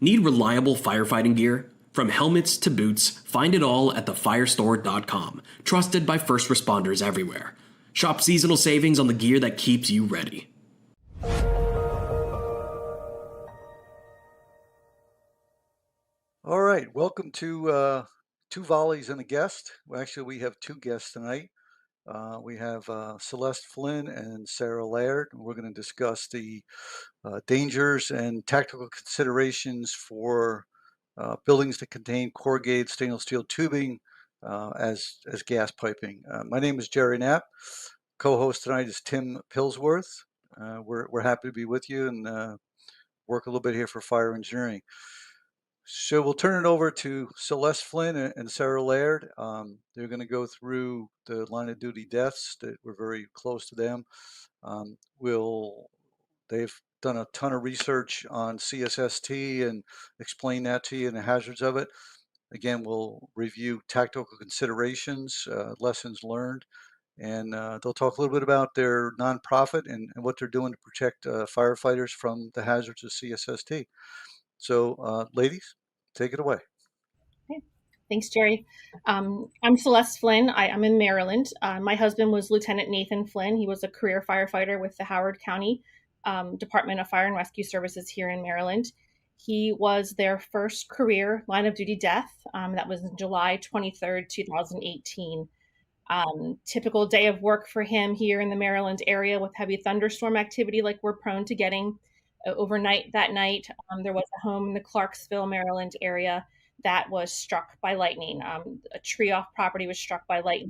Need reliable firefighting gear? From helmets to boots, find it all at thefirestore.com. Trusted by first responders everywhere. Shop seasonal savings on the gear that keeps you ready. All right, welcome to Two Vollies and a guest. Well, actually, we have two guests tonight. We have Celeste Flynn and Sara Laird. We're going to discuss the dangers and tactical considerations for buildings that contain corrugated stainless steel tubing as gas piping. My name is Jerry Knapp. Co-host tonight is Tim Pillsworth. We're happy to be with you and work a little bit here for fire engineering. So we'll turn it over to Celeste Flynn and Sara Laird. They're going to go through the line of duty deaths that were very close to them. They've done a ton of research on CSST and explain that to you and the hazards of it. Again, we'll review tactical considerations, lessons learned, and they'll talk a little bit about their nonprofit and what they're doing to protect firefighters from the hazards of CSST. So, ladies, take it away. Okay. Thanks, Jerry. I'm Celeste Flynn. I'm in Maryland. My husband was Lieutenant Nathan Flynn. He was a career firefighter with the Howard County Department of Fire and Rescue Services here in Maryland. He was their first career line of duty death. That was July 23rd, 2018. Typical day of work for him here in the Maryland area with heavy thunderstorm activity like we're prone to getting. Overnight that night, there was a home in the Clarksville, Maryland area that was struck by lightning. A tree off property was struck by lightning.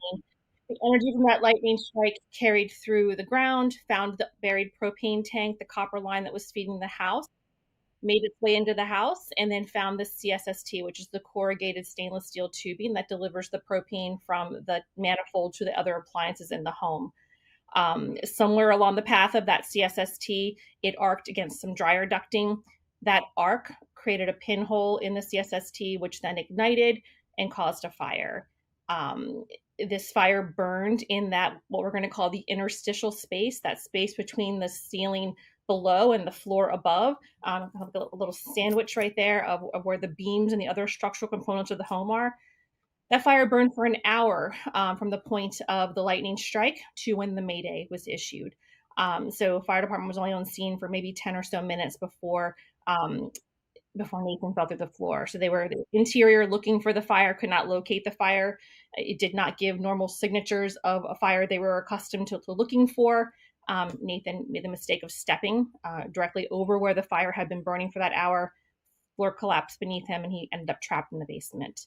The energy from that lightning strike carried through the ground, found the buried propane tank, the copper line that was feeding the house, made its way into the house, and then found the CSST, which is the corrugated stainless steel tubing that delivers the propane from the manifold to the other appliances in the home. Somewhere along the path of that CSST, it arced against some dryer ducting. That arc created a pinhole in the CSST, which then ignited and caused a fire. This fire burned in that, what we're going to call the interstitial space, that space between the ceiling below and the floor above. A little sandwich right there of where the beams and the other structural components of the home are. That fire burned for an hour from the point of the lightning strike to when the Mayday was issued. So fire department was only on scene for maybe 10 or so minutes before Nathan fell through the floor. So they were the interior looking for the fire, could not locate the fire. It did not give normal signatures of a fire they were accustomed to looking for. Nathan made the mistake of stepping directly over where the fire had been burning for that hour. Floor collapsed beneath him and he ended up trapped in the basement.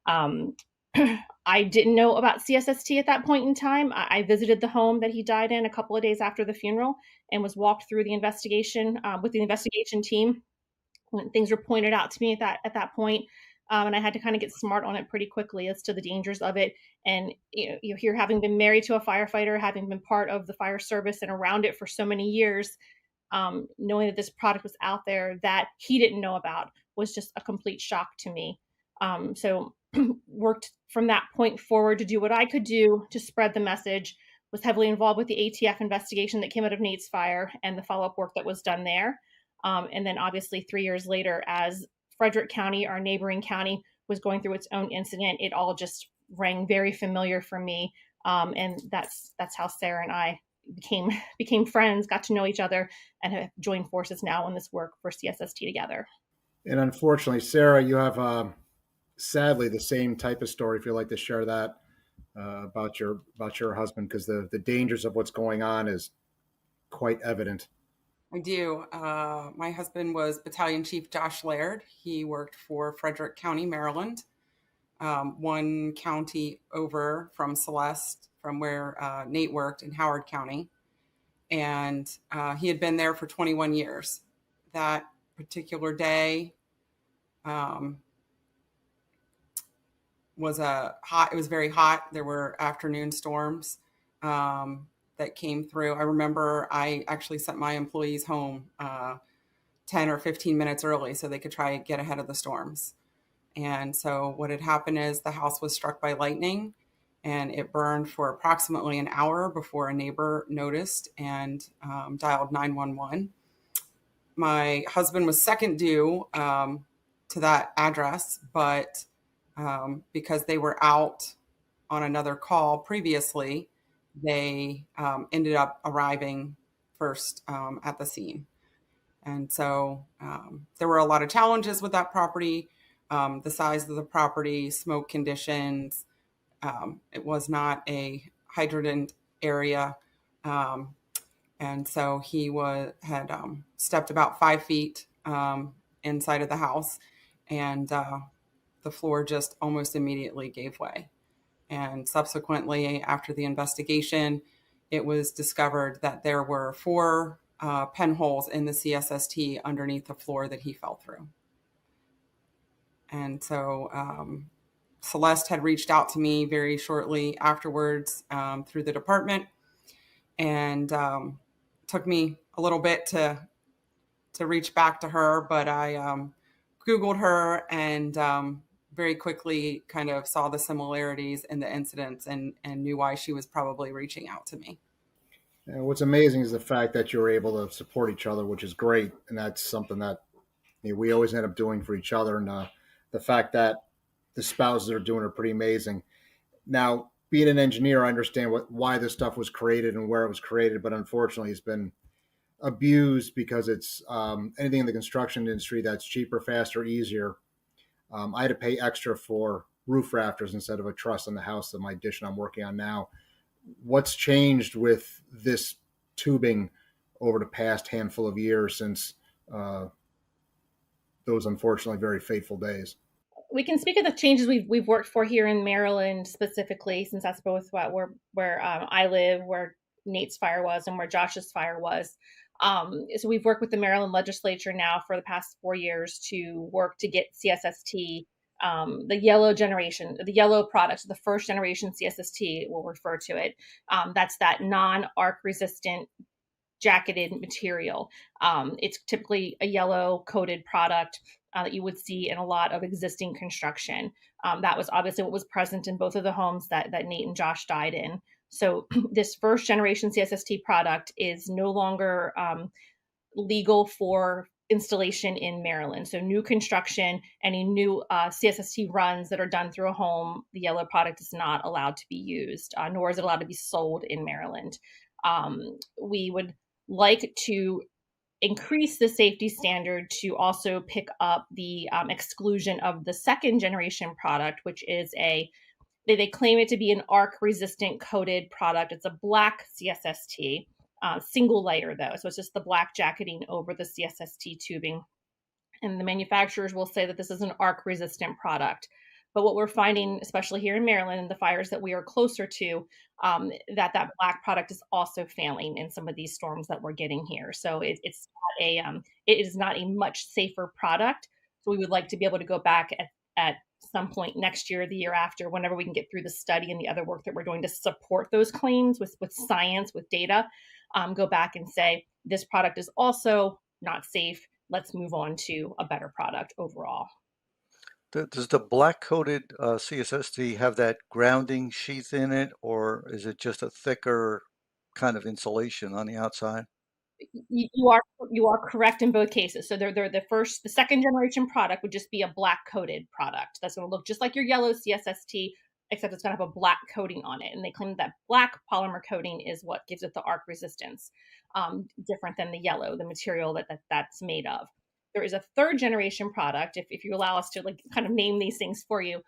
I didn't know about CSST at that point in time. I visited the home that he died in a couple of days after the funeral and was walked through the investigation with the investigation team when things were pointed out to me at that point. And I had to kind of get smart on it pretty quickly as to the dangers of it. And you're here having been married to a firefighter, having been part of the fire service and around it for so many years, knowing that this product was out there that he didn't know about was just a complete shock to me. So worked from that point forward to do what I could do to spread the message, was heavily involved with the ATF investigation that came out of Nate's fire and the follow-up work that was done there. And then obviously 3 years later, as Frederick County, our neighboring county, was going through its own incident, it all just rang very familiar for me. And that's how Sara and I became friends, got to know each other, and have joined forces now in this work for CSST together. And unfortunately, Sara, you have sadly the same type of story. If you'd like to share that about your husband, because the dangers of what's going on is quite evident. I do. My husband was Battalion Chief Josh Laird. He worked for Frederick County, Maryland, one county over from Celeste, from where Nate worked in Howard County. And he had been there for 21 years. That particular day was it was very hot. There were afternoon storms that came through. I remember I actually sent my employees home 10 or 15 minutes early so they could try to get ahead of the storms. And so what had happened is the house was struck by lightning and it burned for approximately an hour before a neighbor noticed and dialed 911. My husband was second due to that address, but because they were out on another call previously, they ended up arriving first at the scene. And so there were a lot of challenges with that property, the size of the property, smoke conditions. It was not a hydrant area. And so he had stepped about 5 feet inside of the house, and the floor just almost immediately gave way. And subsequently, after the investigation, it was discovered that there were 4 pinholes in the CSST underneath the floor that he fell through. And so Celeste had reached out to me very shortly afterwards through the department, and took me a little bit to reach back to her, but I Googled her and very quickly kind of saw the similarities in the incidents and knew why she was probably reaching out to me. And what's amazing is the fact that you're able to support each other, which is great. And that's something that we always end up doing for each other. And the fact that the spouses are doing are pretty amazing. Now, being an engineer, I understand why this stuff was created and where it was created, but unfortunately it's been abused because it's anything in the construction industry that's cheaper, faster, easier. I had to pay extra for roof rafters instead of a truss on the house that my addition I'm working on now. What's changed with this tubing over the past handful of years since those unfortunately very fateful days? We can speak of the changes we've worked for here in Maryland specifically, since that's both where I live, where Nate's fire was, and where Josh's fire was. So we've worked with the Maryland legislature now for the past 4 years to work to get CSST, the yellow generation, the yellow product, the first generation CSST, we'll refer to it. That's that non-arc resistant jacketed material. It's typically a yellow coated product that you would see in a lot of existing construction. That was obviously what was present in both of the homes that Nate and Josh died in. So this first generation CSST product is no longer legal for installation in Maryland. So new construction, any new CSST runs that are done through a home, the yellow product is not allowed to be used, nor is it allowed to be sold in Maryland. We would like to increase the safety standard to also pick up the exclusion of the second generation product, which is they claim it to be an arc resistant coated product. It's a black CSST, single layer though. So it's just the black jacketing over the CSST tubing. And the manufacturers will say that this is an arc resistant product. But what we're finding, especially here in Maryland and the fires that we are closer to, that black product is also failing in some of these storms that we're getting here. So it is not a much safer product. So we would like to be able to go back at some point next year, the year after, whenever we can get through the study and the other work that we're doing to support those claims with science, with data, go back and say, this product is also not safe. Let's move on to a better product overall. Does the black coated CSST have that grounding sheath in it, or is it just a thicker kind of insulation on the outside? You are correct in both cases. So they're the second generation product would just be a black coated product. That's going to look just like your yellow CSST, except it's going to have a black coating on it. And they claim that black polymer coating is what gives it the arc resistance, different than the yellow, the material that's made of. There is a third generation product, if you allow us to kind of name these things for you,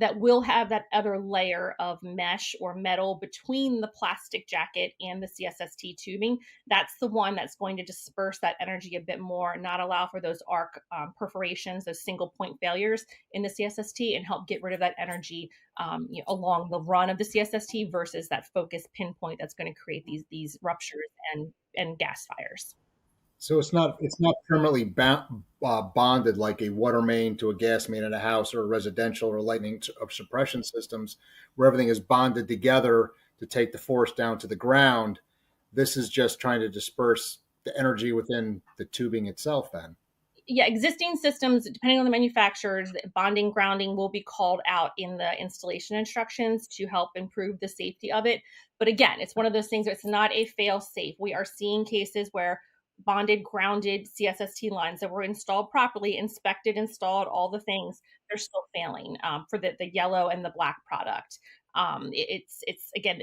that will have that other layer of mesh or metal between the plastic jacket and the CSST tubing. That's the one that's going to disperse that energy a bit more, not allow for those arc perforations, those single point failures in the CSST, and help get rid of that energy along the run of the CSST versus that focused pinpoint that's going to create these ruptures and gas fires. So it's not permanently bonded like a water main to a gas main in a house or a residential or lightning suppression systems where everything is bonded together to take the force down to the ground. This is just trying to disperse the energy within the tubing itself then. Yeah, existing systems, depending on the manufacturers, bonding, grounding will be called out in the installation instructions to help improve the safety of it. But again, it's one of those things where it's not a fail safe. We are seeing cases where bonded, grounded CSST lines that were installed properly, inspected, installed, all the things, they're still failing for the yellow and the black product. It's again,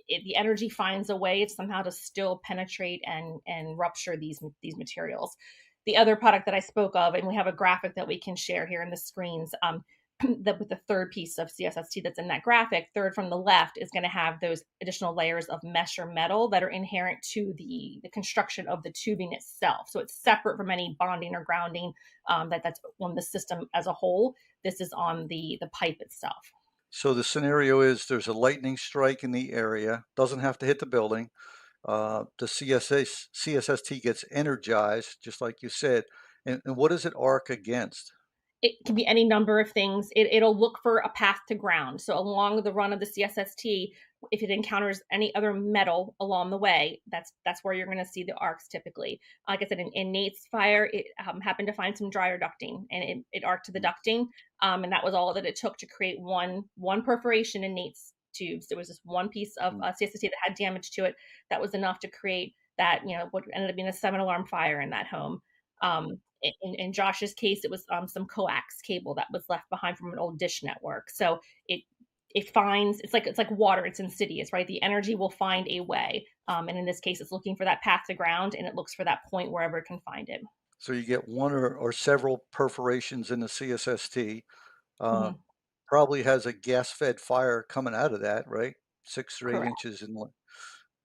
the energy finds a way somehow to still penetrate and rupture these materials. The other product that I spoke of, and we have a graphic that we can share here in the screens, with the third piece of CSST that's in that graphic, third from the left, is going to have those additional layers of mesh or metal that are inherent to the construction of the tubing itself. So it's separate from any bonding or grounding that's on the system as a whole. This is on the pipe itself. So the scenario is there's a lightning strike in the area, doesn't have to hit the building. The CSST gets energized, just like you said. And what does it arc against? It can be any number of things. It'll look for a path to ground. So along the run of the CSST, if it encounters any other metal along the way, that's where you're going to see the arcs typically. Like I said, in Nate's fire, it happened to find some dryer ducting, and it arced to the ducting, and that was all that it took to create one perforation in Nate's tubes. There was this one piece of CSST that had damage to it. That was enough to create that, what ended up being a 7-alarm fire in that home. In Josh's case, it was some coax cable that was left behind from an old dish network. So it finds, it's like water, it's insidious, right? The energy will find a way. And in this case, it's looking for that path to ground, and it looks for that point wherever it can find it. So you get one or several perforations in the CSST. Mm-hmm. Probably has a gas-fed fire coming out of that, right? 6 or 8 Correct. inches in length.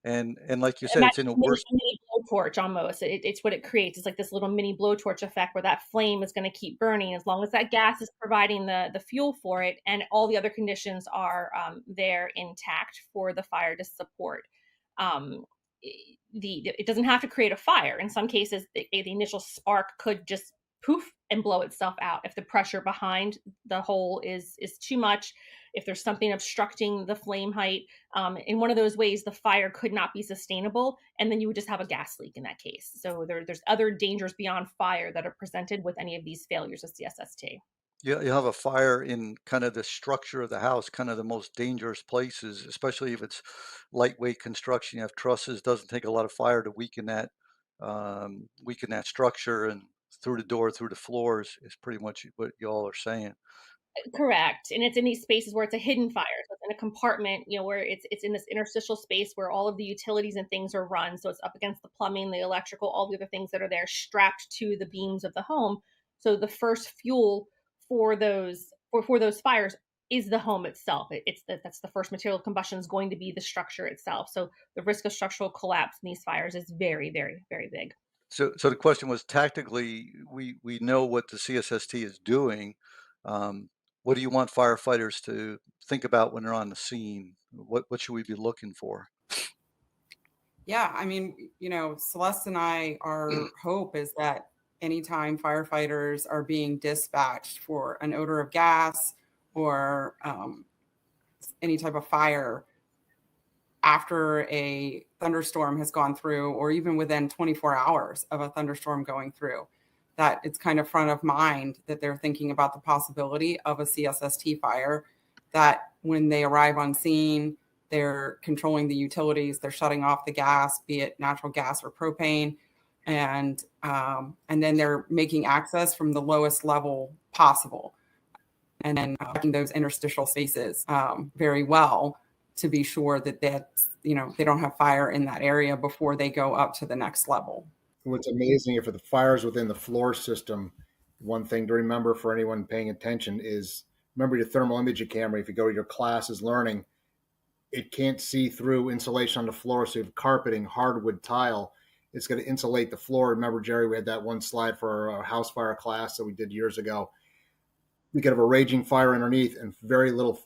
And like you said, it's in a worse mini blowtorch almost. It's what it creates. It's like this little mini blowtorch effect where that flame is going to keep burning as long as that gas is providing the fuel for it, and all the other conditions are there intact for the fire to support. It doesn't have to create a fire. In some cases, the initial spark could just poof and blow itself out if the pressure behind the hole is too much, if there's something obstructing the flame height. In one of those ways, the fire could not be sustainable, and then you would just have a gas leak in that case. So there's other dangers beyond fire that are presented with any of these failures of CSST. You have a fire in kind of the structure of the house, kind of the most dangerous places, especially if it's lightweight construction. You have trusses, doesn't take a lot of fire to weaken that structure, and through the door, through the floors is pretty much what y'all are saying. Correct. And it's in these spaces where it's a hidden fire. So it's in a compartment, where it's in this interstitial space where all of the utilities and things are run. So it's up against the plumbing, the electrical, all the other things that are there strapped to the beams of the home. So the first fuel for those fires is the home itself. That's the first material of combustion is going to be the structure itself. So the risk of structural collapse in these fires is very, very, very big. So the question was, tactically, we know what the CSST is doing. What do you want firefighters to think about when they're on the scene? What should we be looking for? Yeah, I mean, Celeste and our hope is that anytime firefighters are being dispatched for an odor of gas or any type of fire after a thunderstorm has gone through, or even within 24 hours of a thunderstorm going through, that it's kind of front of mind that they're thinking about the possibility of a CSST fire, that when they arrive on scene, they're controlling the utilities, they're shutting off the gas, be it natural gas or propane, and then they're making access from the lowest level possible, and then checking those interstitial spaces very well to be sure that they don't have fire in that area before they go up to the next level. What's amazing if the fires within the floor system, one thing to remember for anyone paying attention is remember your thermal imaging camera. If you go to your classes learning, it can't see through insulation on the floor. So you have carpeting, hardwood tile. It's going to insulate the floor. Remember, Jerry, we had that one slide for our house fire class that we did years ago. We could have a raging fire underneath and very little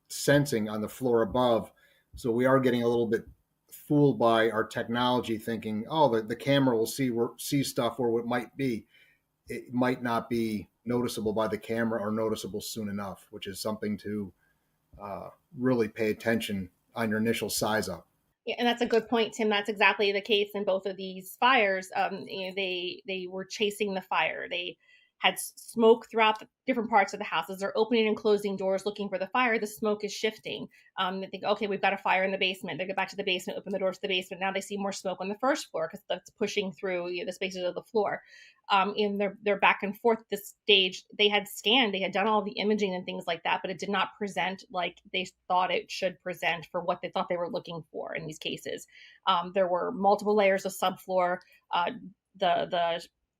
sensing on the floor above. So we are getting a little bit fooled by our technology, thinking, oh, the camera will see stuff where it might be. It might not be noticeable by the camera or noticeable soon enough, which is something to really pay attention on your initial size up. Yeah, and that's a good point, Tim. That's exactly the case in both of these fires. They were chasing the fire. They had smoke throughout the different parts of the house. As they're opening and closing doors looking for the fire, the smoke is shifting. They think, okay, we've got a fire in the basement. They go back to the basement, open the doors to the basement. Now they see more smoke on the first floor because that's pushing through the spaces of the floor. In their back and forth this stage, they had scanned, they had done all the imaging and things like that, but it did not present like they thought it should present for what they thought they were looking for in these cases. There were multiple layers of subfloor.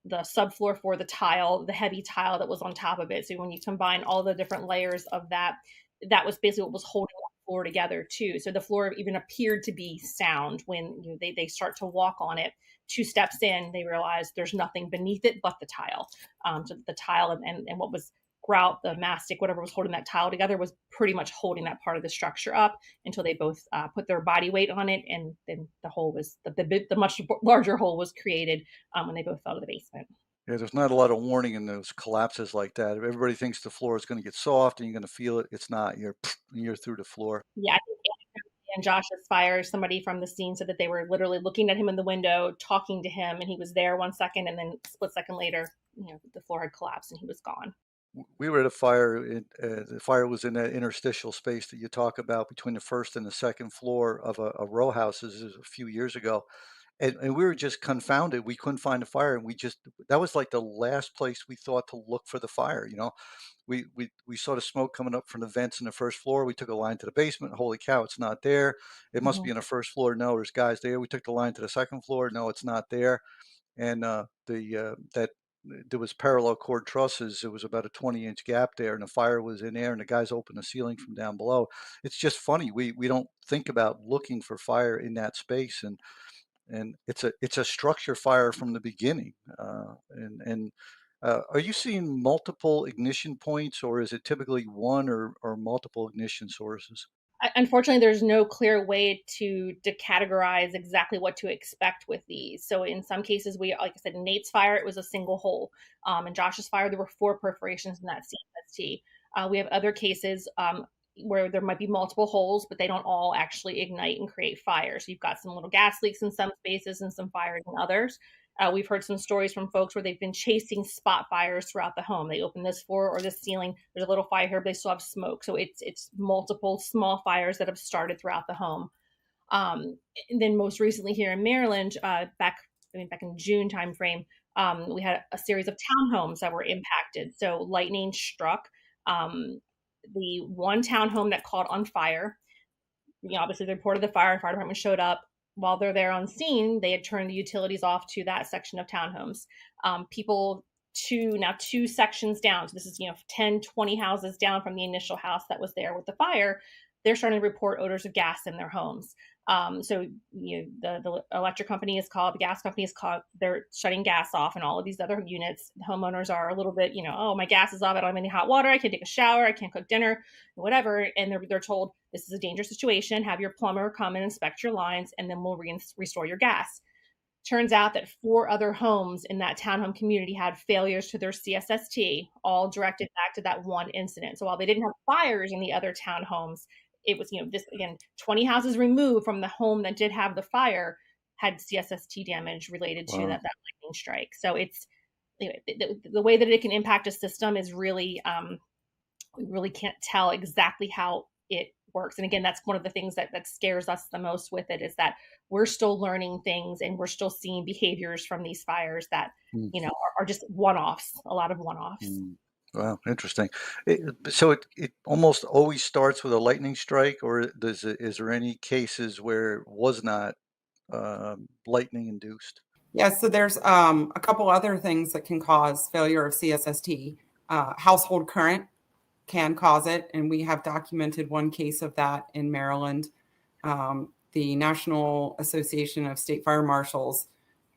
The subfloor for the tile, the heavy tile that was on top of it. So when you combine all the different layers of that, that was basically what was holding the floor together too. So the floor even appeared to be sound when they start to walk on it. 2 steps in, they realize there's nothing beneath it but the tile. So the tile and what was grout, the mastic, whatever was holding that tile together was pretty much holding that part of the structure up until they both put their body weight on it. And then the hole was, the much larger hole was created when they both fell to the basement. Yeah, there's not a lot of warning in those collapses like that. Everybody thinks the floor is going to get soft and you're going to feel it. It's not. You're through the floor. Yeah, I think and Josh's fire, somebody from the scene said that they were literally looking at him in the window, talking to him, and he was there 1 second, and then a split second later, the floor had collapsed and he was gone. We were at a fire. The fire was in that interstitial space that you talk about between the first and the second floor of a row houses a few years ago. And we were just confounded. We couldn't find the fire. And that was like the last place we thought to look for the fire. We saw the smoke coming up from the vents in the first floor. We took a line to the basement. Holy cow, it's not there. It must be in the first floor. No, there's guys there. We took the line to the second floor. No, it's not there. And there was parallel cord trusses. It was about a 20-inch gap there, and the fire was in there, and the guys opened the ceiling from down below. It's just funny. We don't think about looking for fire in that space, and it's a structure fire from the beginning. Are you seeing multiple ignition points, or is it typically one or multiple ignition sources? Unfortunately, there's no clear way to categorize exactly what to expect with these. So in some cases, like I said, in Nate's fire, it was a single hole. In Josh's fire, there were 4 perforations in that CSST. We have other cases where there might be multiple holes, but they don't all actually ignite and create fire. So you've got some little gas leaks in some spaces and some fires in others. We've heard some stories from folks where they've been chasing spot fires throughout the home. They open this floor or this ceiling. There's a little fire here, but they still have smoke. So it's multiple small fires that have started throughout the home. And then most recently here in Maryland, back in June timeframe, we had a series of townhomes that were impacted. So lightning struck the one townhome that caught on fire. Obviously, the report of the fire department showed up. While they're there on scene, they had turned the utilities off to that section of townhomes. People 2 sections down. So this is, 10, 20 houses down from the initial house that was there with the fire. They're starting to report odors of gas in their homes. So the electric company is called, the gas company is called, they're shutting gas off and all of these other units. The homeowners are a little bit, oh, my gas is off, I don't have any hot water, I can't take a shower, I can't cook dinner, whatever. And they're told, this is a dangerous situation, have your plumber come and inspect your lines, and then we'll restore your gas. Turns out that 4 other homes in that townhome community had failures to their CSST, all directed back to that one incident. So while they didn't have fires in the other townhomes, it was, this, again, 20 houses removed from the home that did have the fire had CSST damage related to that lightning strike. So it's, the way that it can impact a system is really, we really can't tell exactly how it works. And again, that's one of the things that scares us the most with it, is that we're still learning things and we're still seeing behaviors from these fires that, are just one-offs, a lot of one-offs. Wow, interesting. So it almost always starts with a lightning strike, or is there any cases where it was not lightning induced? Yeah, so there's a couple other things that can cause failure of CSST. Household current can cause it, and we have documented one case of that in Maryland. The National Association of State Fire Marshals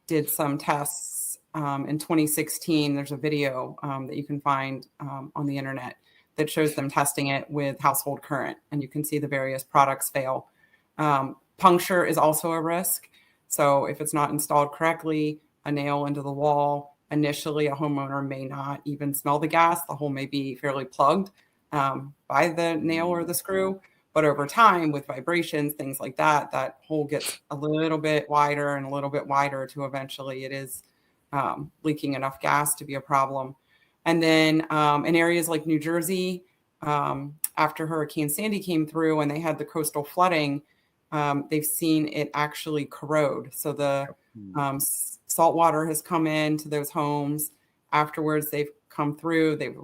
did some tests in 2016. There's a video that you can find on the internet that shows them testing it with household current, and you can see the various products fail. Puncture is also a risk. So if it's not installed correctly, a nail into the wall, initially a homeowner may not even smell the gas. The hole may be fairly plugged by the nail or the screw. But over time, with vibrations, things like that, that hole gets a little bit wider and a little bit wider to eventually it is leaking enough gas to be a problem. And then in areas like New Jersey, after Hurricane Sandy came through and they had the coastal flooding, they've seen it actually corrode. So the salt water has come into those homes. Afterwards, they've come through, they've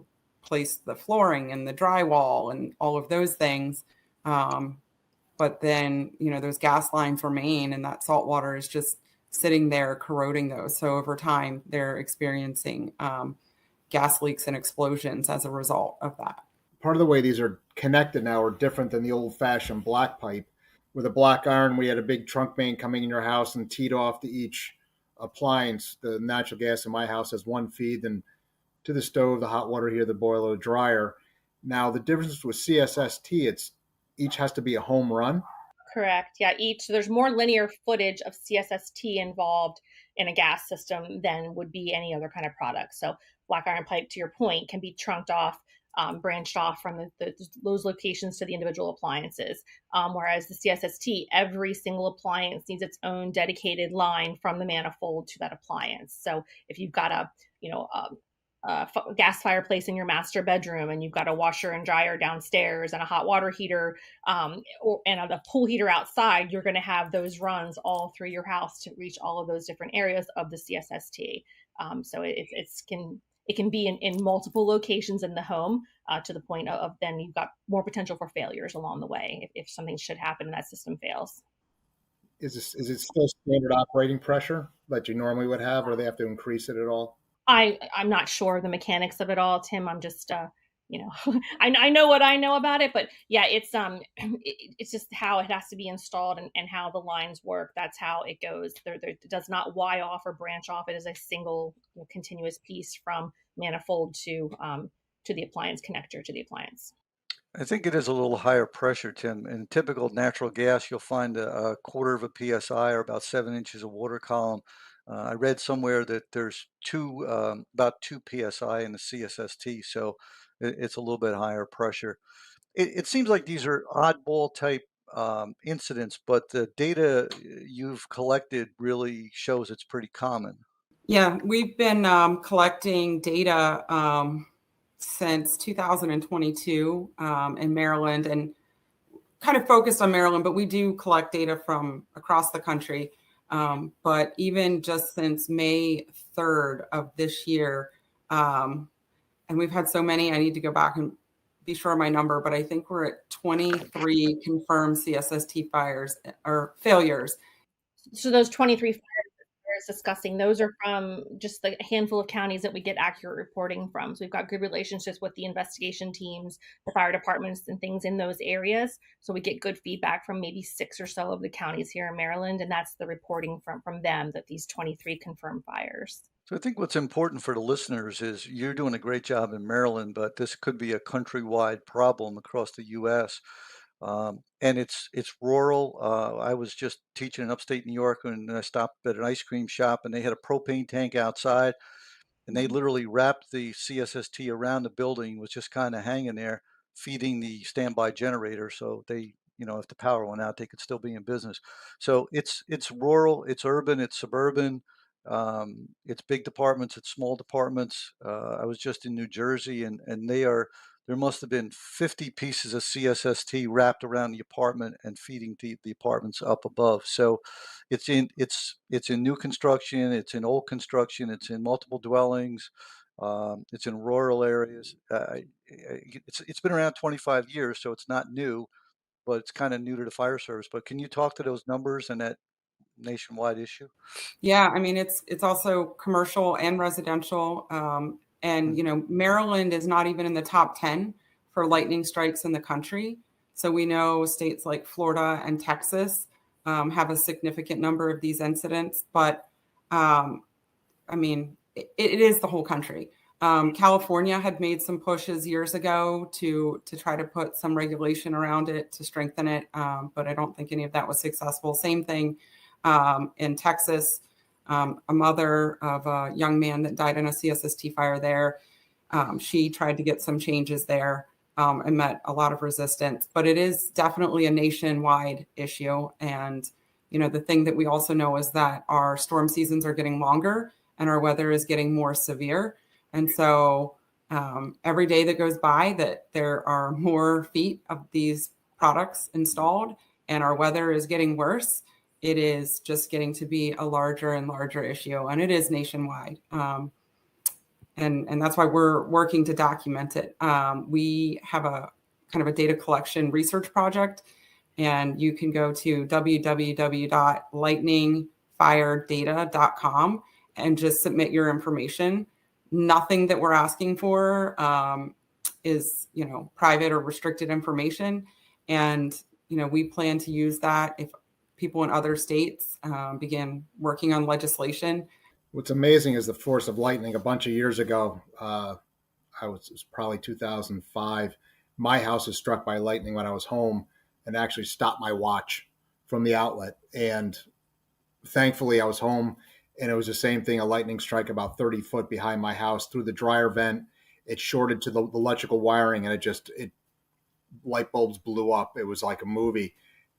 replaced the flooring and the drywall and all of those things. But then, those gas lines remain, and that salt water is just sitting there corroding those. So over time, they're experiencing gas leaks and explosions as a result of that. Part of the way these are connected now are different than the old-fashioned black pipe. With a black iron, we had a big trunk main coming in your house and teed off to each appliance. The natural gas in my house has one feed, then to the stove, the hot water here, the boiler, the dryer. Now, the difference with CSST, each has to be a home run. Correct. Yeah, there's more linear footage of CSST involved in a gas system than would be any other kind of product. So black iron pipe, to your point, can be trunked off, branched off from those locations to the individual appliances. Whereas the CSST, every single appliance needs its own dedicated line from the manifold to that appliance. So if you've got a gas fireplace in your master bedroom, and you've got a washer and dryer downstairs and a hot water heater and a pool heater outside, you're going to have those runs all through your house to reach all of those different areas of the CSST. So it can be in multiple locations in the home to the point of then you've got more potential for failures along the way if something should happen and that system fails. Is it still standard operating pressure that you normally would have, or do they have to increase it at all? I'm not sure of the mechanics of it all, Tim. I'm just, I know what I know about it, but yeah, it's just how it has to be installed and how the lines work. That's how it goes. It does not wire off or branch off. It is a single continuous piece from manifold to the appliance connector to the appliance. I think it is a little higher pressure, Tim. In typical natural gas, you'll find a quarter of a PSI, or about 7 inches of water column. I read somewhere that there's about 2 PSI in the CSST, so it's a little bit higher pressure. It seems like these are oddball type incidents, but the data you've collected really shows it's pretty common. Yeah, we've been collecting data since 2022 in Maryland, and kind of focused on Maryland, but we do collect data from across the country. But even just since May 3rd of this year, and we've had so many, I need to go back and be sure of my number, but I think we're at 23 confirmed CSST fires or failures. So those 23 fires discussing, those are from just a handful of counties that we get accurate reporting from. So we've got good relationships with the investigation teams, the fire departments and things in those areas. So we get good feedback from maybe 6 or so of the counties here in Maryland. And that's the reporting from them, that these 23 confirmed fires. So I think what's important for the listeners is you're doing a great job in Maryland, but this could be a countrywide problem across the U.S. And it's rural. I was just teaching in upstate New York, and I stopped at an ice cream shop, and they had a propane tank outside, and they literally wrapped the CSST around the building, was just kind of hanging there, feeding the standby generator. So they, if the power went out, they could still be in business. So it's rural, it's urban, it's suburban. It's big departments, it's small departments. I was just in New Jersey, and there must have been 50 pieces of CSST wrapped around the apartment and feeding the apartments up above. So it's in new construction, it's in old construction, it's in multiple dwellings, it's in rural areas. It's been around 25 years, so it's not new, but it's kind of new to the fire service. But can you talk to those numbers and that nationwide issue? Yeah, I mean, it's also commercial and residential. And, Maryland is not even in the top 10 for lightning strikes in the country. So we know states like Florida and Texas have a significant number of these incidents. But, I mean, it is the whole country. California had made some pushes years ago to try to put some regulation around it, to strengthen it. But I don't think any of that was successful. Same thing in Texas. A mother of a young man that died in a CSST fire there. She tried to get some changes there and met a lot of resistance. But it is definitely a nationwide issue. And, the thing that we also know is that our storm seasons are getting longer and our weather is getting more severe. And so Every day that goes by that there are more feet of these products installed and our weather is getting worse, it is just getting to be a larger and larger issue, and it is nationwide. And that's why we're working to document it. We have a kind of a data collection research project, and you can go to www.lightningfiredata.com and just submit your information. Nothing that we're asking for is, private or restricted information. And, we plan to use that if people in other states begin working on legislation. What's amazing is the force of lightning. A bunch of years ago, it was probably 2005. My house was struck by lightning when I was home and actually stopped my watch from the outlet. And thankfully I was home, and it was the same thing, a lightning strike about 30 foot behind my house through the dryer vent. It shorted to the electrical wiring, and it light bulbs blew up. It was like a movie.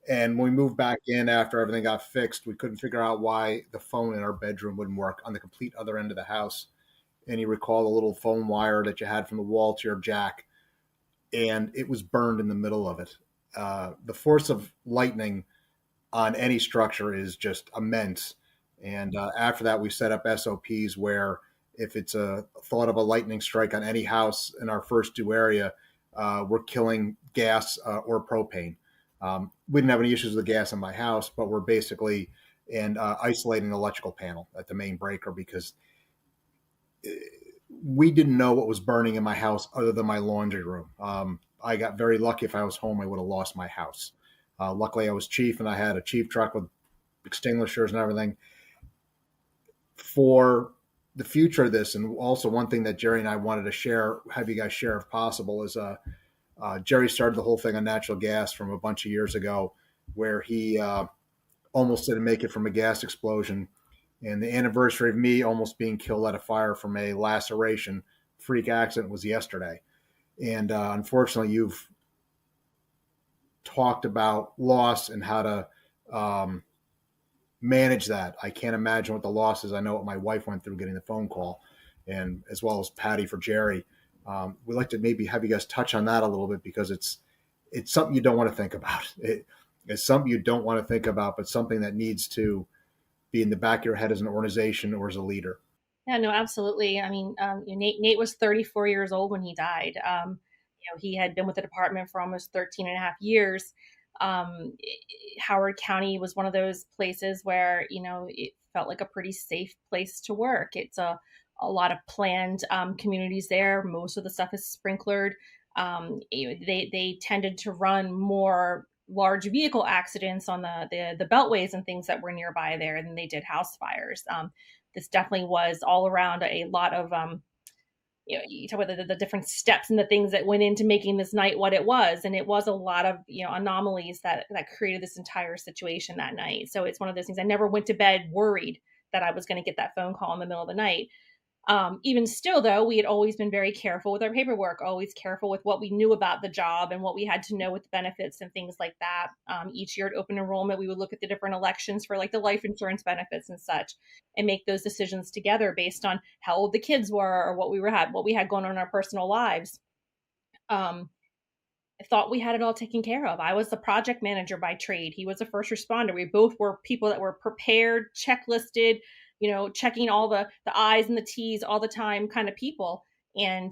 And when we moved back in after everything got fixed, we couldn't figure out why the phone in our bedroom wouldn't work on the complete other end of the house. And you recall the little phone wire that you had from the wall to your jack, and it was burned in the middle of it. The force of lightning on any structure is just immense. And after that, we set up SOPs where if it's a thought of a lightning strike on any house in our first due area, we're killing gas or propane. We didn't have any issues with the gas in my house, but we're basically isolating the electrical panel at the main breaker, because we didn't know what was burning in my house other than my laundry room. I got very lucky. If I was home, I would have lost my house. Luckily, I was chief, and I had a chief truck with extinguishers and everything. For the future of this, and also one thing that Jerry and I wanted to have you guys share if possible, is Jerry started the whole thing on natural gas from a bunch of years ago, where he almost didn't make it from a gas explosion. And the anniversary of me almost being killed at a fire from a laceration freak accident was yesterday. And unfortunately, you've talked about loss and how to manage that. I can't imagine what the loss is. I know what my wife went through getting the phone call, and as well as Patty for Jerry. We'd like to maybe have you guys touch on that a little bit, because it's something you don't want to think about. It's something you don't want to think about, but something that needs to be in the back of your head as an organization or as a leader. Yeah, no, absolutely. I mean, Nate was 34 years old when he died. He had been with the department for almost 13 and a half years. Howard County was one of those places where, it felt like a pretty safe place to work. It's a lot of planned communities there. Most of the stuff is sprinklered. They tended to run more large vehicle accidents on the beltways and things that were nearby there than they did house fires. This definitely was all around a lot of you talk about the different steps and the things that went into making this night what it was. And it was a lot of, anomalies that created this entire situation that night. So it's one of those things. I never went to bed worried that I was going to get that phone call in the middle of the night. Even still, though, we had always been very careful with our paperwork, always careful with what we knew about the job and what we had to know with the benefits and things like that. Each year at open enrollment, we would look at the different elections for like the life insurance benefits and such, and make those decisions together based on how old the kids were or what we had going on in our personal lives. I thought we had it all taken care of. I was the project manager by trade. He was a first responder. We both were people that were prepared, checklisted, checking all the I's and the T's all the time kind of people. And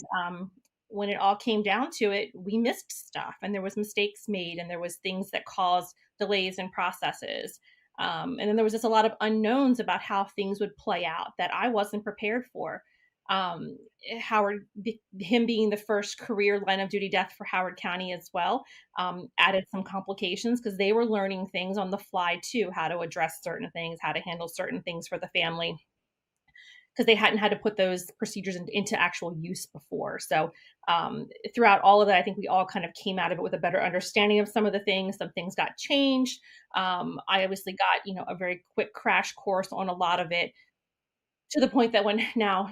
when it all came down to it, we missed stuff, and there was mistakes made, and there was things that caused delays in processes. And then there was just a lot of unknowns about how things would play out that I wasn't prepared for. Howard, him being the first career line of duty death for Howard County as well, added some complications, because they were learning things on the fly too, how to address certain things, how to handle certain things for the family, because they hadn't had to put those procedures into actual use before. So throughout all of that, I think we all kind of came out of it with a better understanding of some of the things. Some things got changed. I obviously got, a very quick crash course on a lot of it, to the point that when now,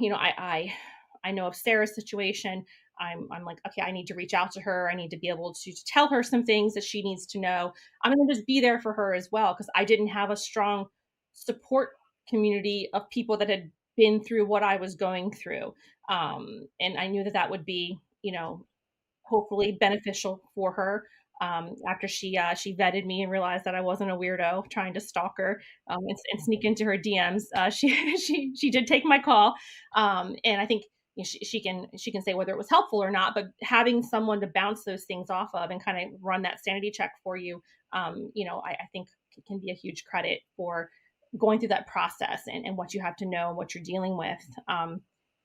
I know of Sara's situation, I'm like, okay, I need to reach out to her. I need to be able to tell her some things that she needs to know. I'm going to just be there for her as well, because I didn't have a strong support community of people that had been through what I was going through. And I knew that that would be, hopefully beneficial for her. After she vetted me and realized that I wasn't a weirdo trying to stalk her and sneak into her DMs, she did take my call, and I think she can say whether it was helpful or not. But having someone to bounce those things off of and kind of run that sanity check for you, I think it can be a huge credit for going through that process and what you have to know and what you're dealing with.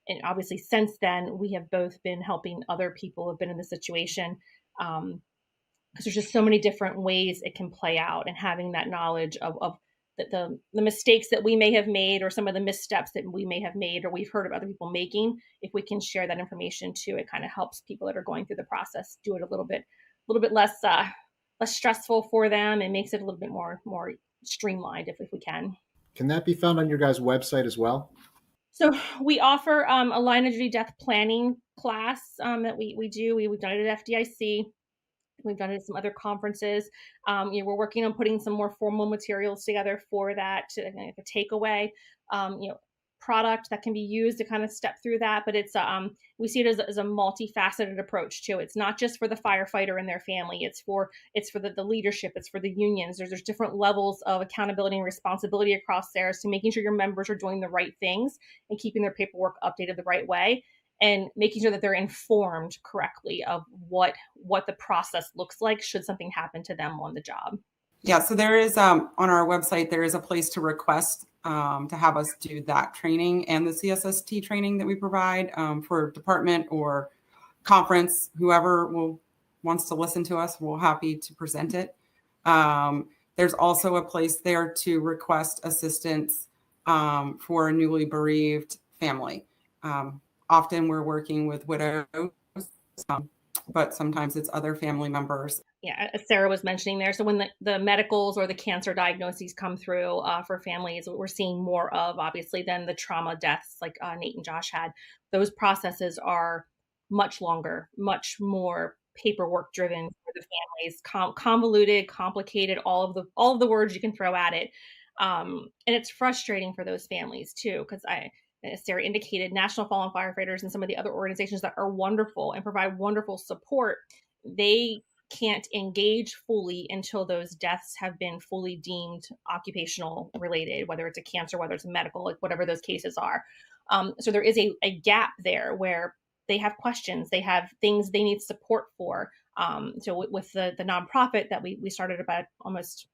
And obviously, since then, we have both been helping other people who have been in the situation, because there's just so many different ways it can play out, and having that knowledge of the mistakes that we may have made, or some of the missteps that we may have made, or we've heard of other people making. If we can share that information too, it kind of helps people that are going through the process do it a little bit less stressful for them, and makes it a little bit more streamlined if we can. Can that be found on your guys' website as well? So we offer a line of duty death planning class that we do. We've done it at FDIC. We've done it at some other conferences. We're working on putting some more formal materials together for that, to like a takeaway, product that can be used to kind of step through that. But it's we see it as a multifaceted approach too. It's not just for the firefighter and their family. It's for the leadership. It's for the unions. There's different levels of accountability and responsibility across there. So making sure your members are doing the right things and keeping their paperwork updated the right way, and making sure that they're informed correctly of what the process looks like should something happen to them on the job. Yeah, so there is on our website, there is a place to request to have us do that training and the CSST training that we provide for department or conference. Whoever wants to listen to us, we're happy to present it. There's also a place there to request assistance for a newly bereaved family. Often we're working with widows, but sometimes it's other family members. Yeah, as Sara was mentioning there. So when the medicals or the cancer diagnoses come through for families, what we're seeing more of, obviously, than the trauma deaths like Nate and Josh had. Those processes are much longer, much more paperwork driven for the families, convoluted, complicated, all of the words you can throw at it. And it's frustrating for those families too, because as Sara indicated, National Fallen Firefighters and some of the other organizations that are wonderful and provide wonderful support, they can't engage fully until those deaths have been fully deemed occupational related, whether it's a cancer, whether it's a medical, like whatever those cases are. So there is a gap there where they have questions, they have things they need support for. So with the nonprofit that we started about almost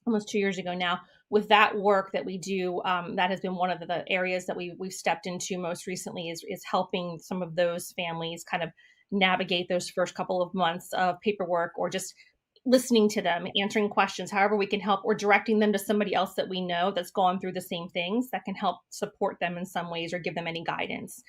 2 years ago now, with that work that we do, that has been one of the areas that we've stepped into most recently, is helping some of those families kind of navigate those first couple of months of paperwork, or just listening to them, answering questions, however we can help, or directing them to somebody else that we know that's gone through the same things that can help support them in some ways or give them any guidance,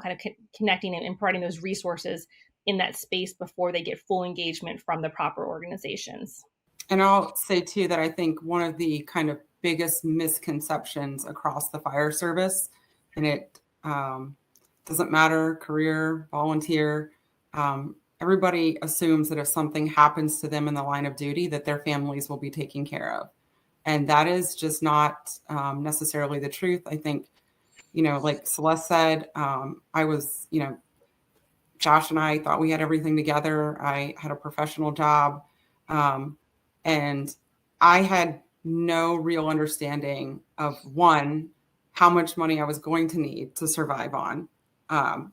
kind of connecting and providing those resources in that space before they get full engagement from the proper organizations. And I'll say too that I think one of the kind of biggest misconceptions across the fire service, and it doesn't matter, career, volunteer, everybody assumes that if something happens to them in the line of duty, that their families will be taken care of. And that is just not necessarily the truth. I think, like Celeste said, I was, Josh and I thought we had everything together. I had a professional job. And I had no real understanding of, one, how much money I was going to need to survive on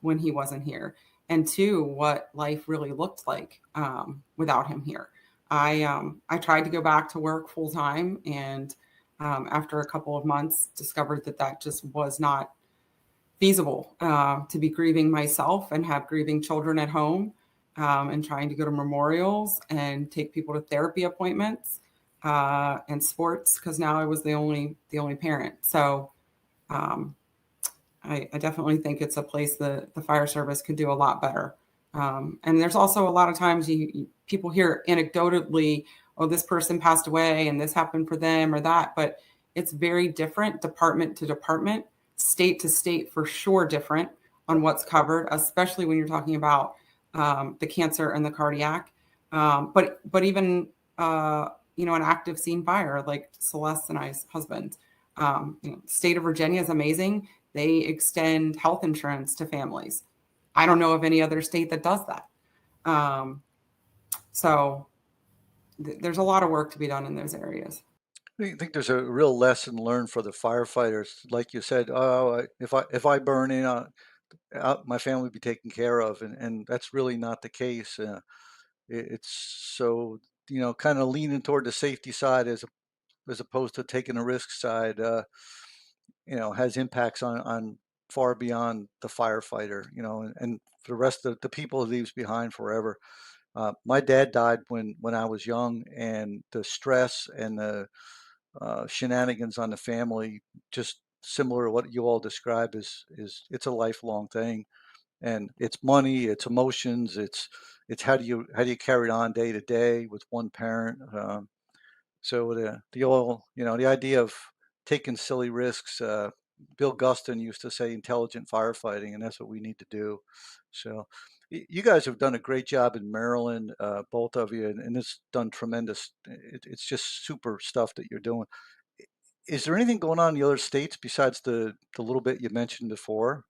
when he wasn't here, and two, what life really looked like without him here. I tried to go back to work full time, and after a couple of months, discovered that just was not feasible to be grieving myself and have grieving children at home, and trying to go to memorials and take people to therapy appointments and sports, because now I was the only parent. So I definitely think it's a place that the fire service could do a lot better. And there's also a lot of times people hear anecdotally, oh, this person passed away and this happened for them or that, but it's very different department to department, state to state, for sure different on what's covered, especially when you're talking about the cancer and the cardiac. But even, an active scene fire like Celeste and I's husband, state of Virginia is amazing. They extend health insurance to families. I don't know of any other state that does that. So there's a lot of work to be done in those areas. I think there's a real lesson learned for the firefighters. Like you said, if I burn in, my family will be taken care of, and that's really not the case. It's so, kind of leaning toward the safety side as opposed to taking a risk side. Has impacts on far beyond the firefighter. And for the rest of the people it leaves behind forever. My dad died when I was young, and the stress and the shenanigans on the family, just similar to what you all describe, is it's a lifelong thing, and it's money, it's emotions, it's how do you carry it on day to day with one parent. So the idea of taking silly risks. Bill Guston used to say intelligent firefighting, and that's what we need to do. So you guys have done a great job in Maryland, both of you, and it's done tremendous. It's just super stuff that you're doing. Is there anything going on in the other states besides the little bit you mentioned before?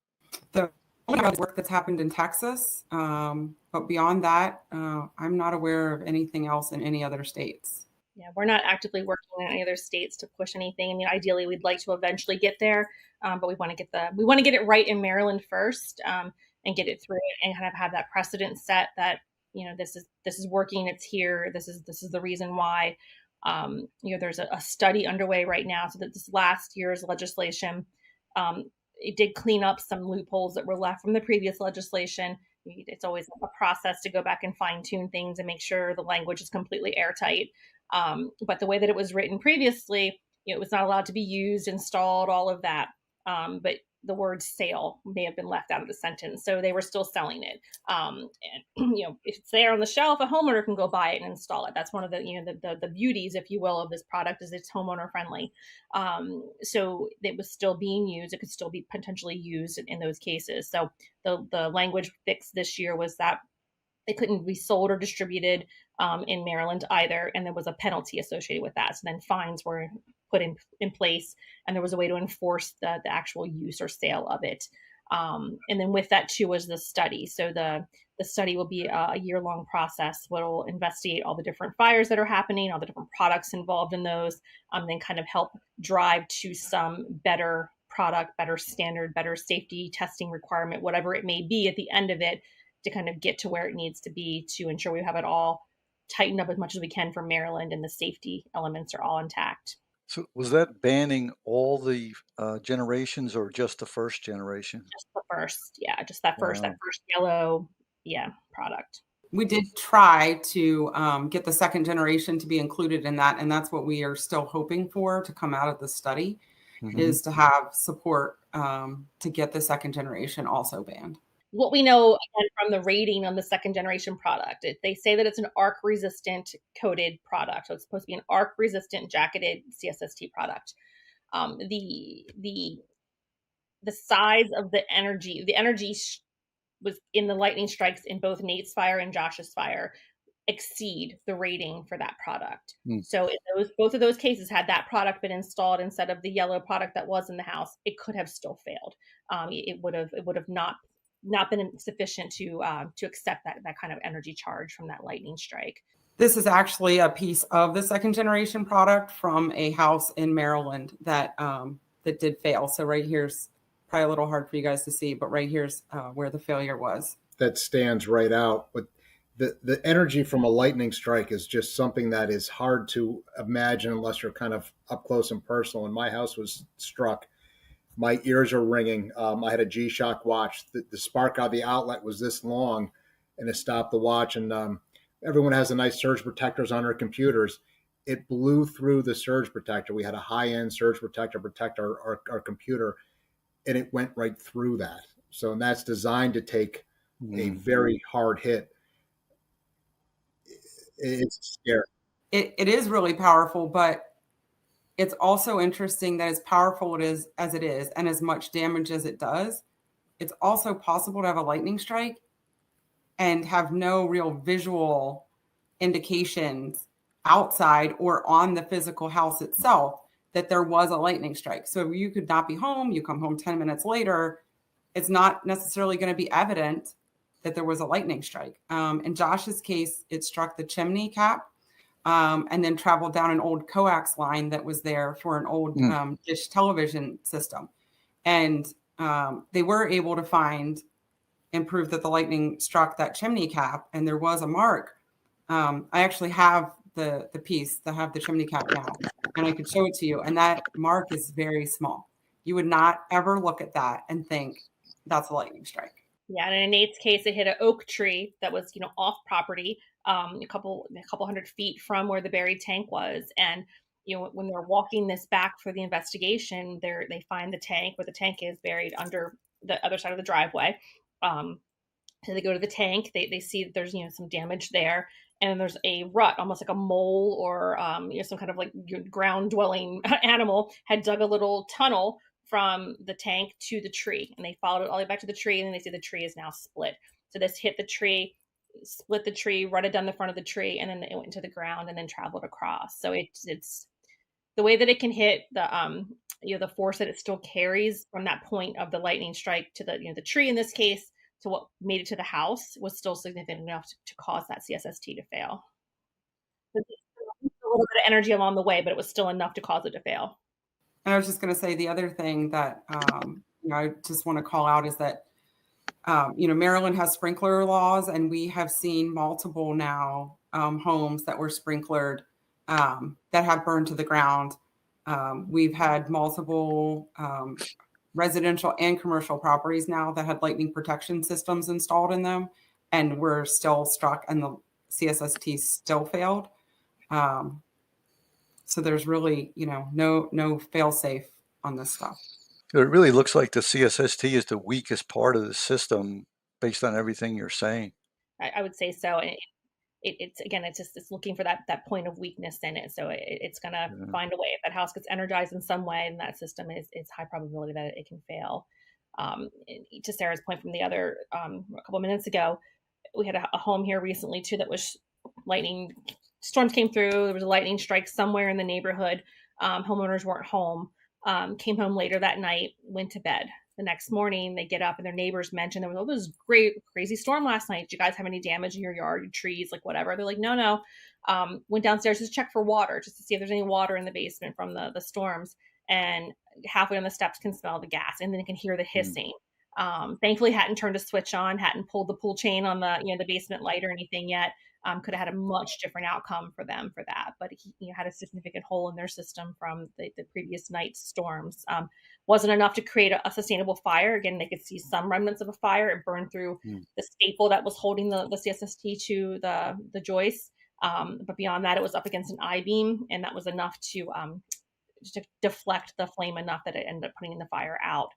The work that's happened in Texas, but beyond that, I'm not aware of anything else in any other states. Yeah, we're not actively working in any other states to push anything. I mean, ideally, we'd like to eventually get there, but we want to get it right in Maryland first, and get it through and kind of have that precedent set that this is working. It's here. This is the reason why. There's a study underway right now, so that this last year's legislation, it did clean up some loopholes that were left from the previous legislation. It's always a process to go back and fine tune things and make sure the language is completely airtight. But the way that it was written previously, it was not allowed to be used, installed, all of that. But the word sale may have been left out of the sentence. So they were still selling it. And, if it's there on the shelf, a homeowner can go buy it and install it. That's one of the beauties, if you will, of this product, is it's homeowner friendly. So it was still being used. It could still be potentially used in those cases. So the language fix this year was that it couldn't be sold or distributed in Maryland either. And there was a penalty associated with that. So then fines were put in place, and there was a way to enforce the actual use or sale of it. And then with that too was the study. So the study will be a year-long process where it'll investigate all the different fires that are happening, all the different products involved in those, then kind of help drive to some better product, better standard, better safety testing requirement, whatever it may be at the end of it, to kind of get to where it needs to be to ensure we have it all tightened up as much as we can for Maryland and the safety elements are all intact. So was that banning all the generations or just the first generation? Just the first, yeah, just that first yellow, product. We did try to get the second generation to be included in that, and that's what we are still hoping for to come out of the study, is to have support to get the second generation also banned. What we know again from the rating on the second generation product, they say that it's an arc resistant coated product. So it's supposed to be an arc resistant jacketed CSST product. The size of the energy was in the lightning strikes in both Nate's fire and Josh's fire exceed the rating for that product. So in both of those cases, had that product been installed instead of the yellow product that was in the house, it could have still failed. It would have not been sufficient to accept that kind of energy charge from that lightning strike. This is actually a piece of the second generation product from a house in Maryland that did fail. So right here's probably a little hard for you guys to see, but right here's where the failure was. That stands right out. But the energy from a lightning strike is just something that is hard to imagine unless you're kind of up close and personal. And my house was struck. My ears are ringing. I had a G-Shock watch. The spark out of the outlet was this long, and it stopped the watch. And everyone has a nice surge protectors on their computers. It blew through the surge protector. We had a high-end surge protector protect our computer, and it went right through that. So, and that's designed to take a very hard hit. It's scary. It is really powerful, but it's also interesting that as powerful as it is, and as much damage as it does, it's also possible to have a lightning strike and have no real visual indications outside or on the physical house itself that there was a lightning strike. So you could not be home, you come home 10 minutes later, it's not necessarily going to be evident that there was a lightning strike. In Josh's case, it struck the chimney cap and then traveled down an old coax line that was there for an old dish television system. And they were able to find and prove that the lightning struck that chimney cap, and there was a mark. I actually have the piece that have the chimney cap now, and I could show it to you. And that mark is very small. You would not ever look at that and think that's a lightning strike. Yeah, and in Nate's case, it hit an oak tree that was, off property, a couple hundred feet from where the buried tank was. And when they're walking this back for the investigation, they find the tank where the tank is buried under the other side of the driveway. So they go to the tank. They see that there's some damage there, and there's a rut, almost like a mole or some kind of like ground dwelling animal had dug a little tunnel from the tank to the tree, and they followed it all the way back to the tree, and then they see the tree is now split. So this hit the tree, split the tree, rutted down the front of the tree, and then it went into the ground and then traveled across. So it's the way that it can hit the force that it still carries from that point of the lightning strike to the tree in this case to what made it to the house was still significant enough to cause that CSST to fail. So a little bit of energy along the way, but it was still enough to cause it to fail. And I was just going to say the other thing that I just want to call out is that Maryland has sprinkler laws, and we have seen multiple now homes that were sprinklered that have burned to the ground. We've had multiple residential and commercial properties now that had lightning protection systems installed in them, and were still struck, and the CSST still failed. So there's really, no fail safe on this stuff. It really looks like the CSST is the weakest part of the system based on everything you're saying. I would say so. And it's looking for that point of weakness in it. So it's going to find a way. If that house gets energized in some way, and that system it's high probability that it can fail. To Sarah's point from the other a couple minutes ago, we had a home here recently too that was lightning. Storms came through. There was a lightning strike somewhere in the neighborhood. Homeowners weren't home. Came home later that night, went to bed. The next morning, they get up and their neighbors mention there was this great, crazy storm last night. Did you guys have any damage in your yard, your trees, like whatever? They're like, no. Went downstairs to check for water, just to see if there's any water in the basement from the storms. And halfway on the steps can smell the gas, and then can hear the hissing. Thankfully, hadn't turned a switch on, hadn't pulled the pull chain on the basement light or anything yet. Could have had a much different outcome for them for that, but he had a significant hole in their system from the previous night's storms. Wasn't enough to create a sustainable fire. Again, they could see some remnants of a fire. It burned through the staple that was holding the CSST to the joist, but beyond that, it was up against an I-beam, and that was enough to deflect the flame enough that it ended up putting the fire out.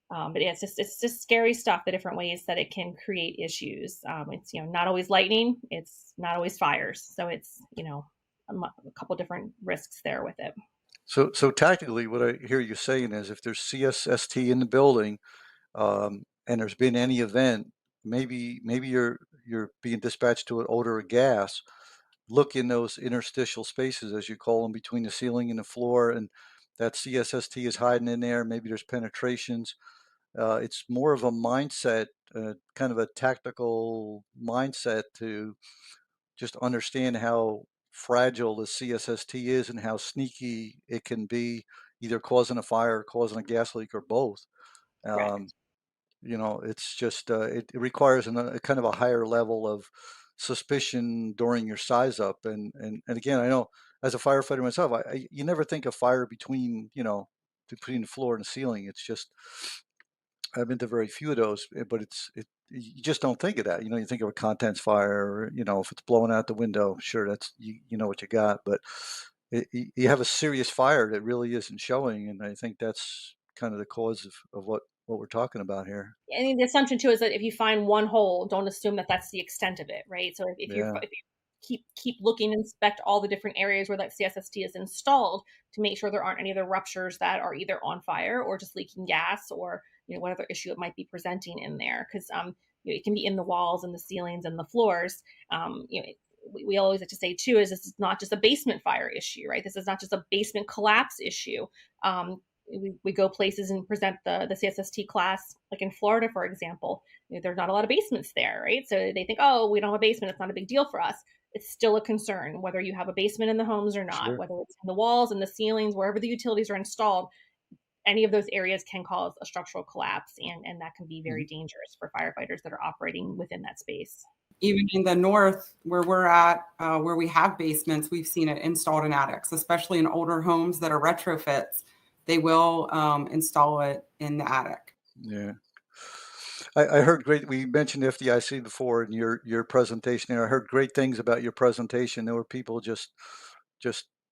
But yeah, it's just scary stuff, the different ways that it can create issues. It's, not always lightning, it's not always fires. So it's, a couple different risks there with it. So tactically, what I hear you saying is if there's CSST in the building, and there's been any event, maybe you're being dispatched to an odor of gas. Look in those interstitial spaces, as you call them, between the ceiling and the floor, and that CSST is hiding in there. Maybe there's penetrations. It's more of a mindset, kind of a tactical mindset to just understand how fragile the CSST is and how sneaky it can be, either causing a fire or causing a gas leak or both. It's just it requires a kind of a higher level of suspicion during your size up. And again, I know as a firefighter myself, you never think of fire between the floor and the ceiling. It's just, I've been to very few of those, but you just don't think of that. You think of a contents fire, or, if it's blowing out the window, sure, that's, you know what you got, but you have a serious fire that really isn't showing. And I think that's kind of the cause of what we're talking about here. I mean, the assumption too is that if you find one hole, don't assume that that's the extent of it, right? So if you keep looking, inspect all the different areas where that CSST is installed to make sure there aren't any other ruptures that are either on fire or just leaking gas, or whatever issue it might be presenting in there, because it can be in the walls and the ceilings and the floors. we always like to say too is this is not just a basement fire issue, right? This is not just a basement collapse issue. We go places and present the CSST class, like in Florida, for example. There's not a lot of basements there, right? So they think, oh, we don't have a basement, it's not a big deal for us. It's still a concern, whether you have a basement in the homes or not, Sure. whether it's in the walls and the ceilings, wherever the utilities are installed. Any of those areas can cause a structural collapse, and that can be very dangerous for firefighters that are operating within that space. Even in the north, where we're at, where we have basements, we've seen it installed in attics, especially in older homes that are retrofits. They will install it in the attic. Yeah. I heard great. We mentioned FDIC before in your presentation there. I heard great things about your presentation. There were people just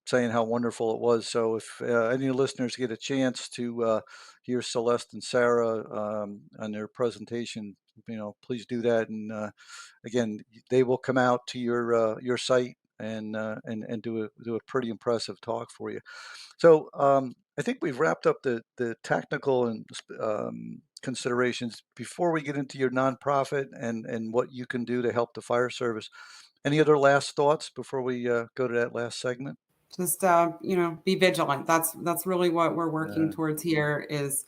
saying how wonderful it was. So if any listeners get a chance to hear Celeste and Sara on their presentation, please do that. And again, they will come out to your site and do a pretty impressive talk for you. So I think we've wrapped up the technical and considerations. Before we get into your nonprofit and what you can do to help the fire service, any other last thoughts before we go to that last segment? Just be vigilant. That's really what we're working towards here. Is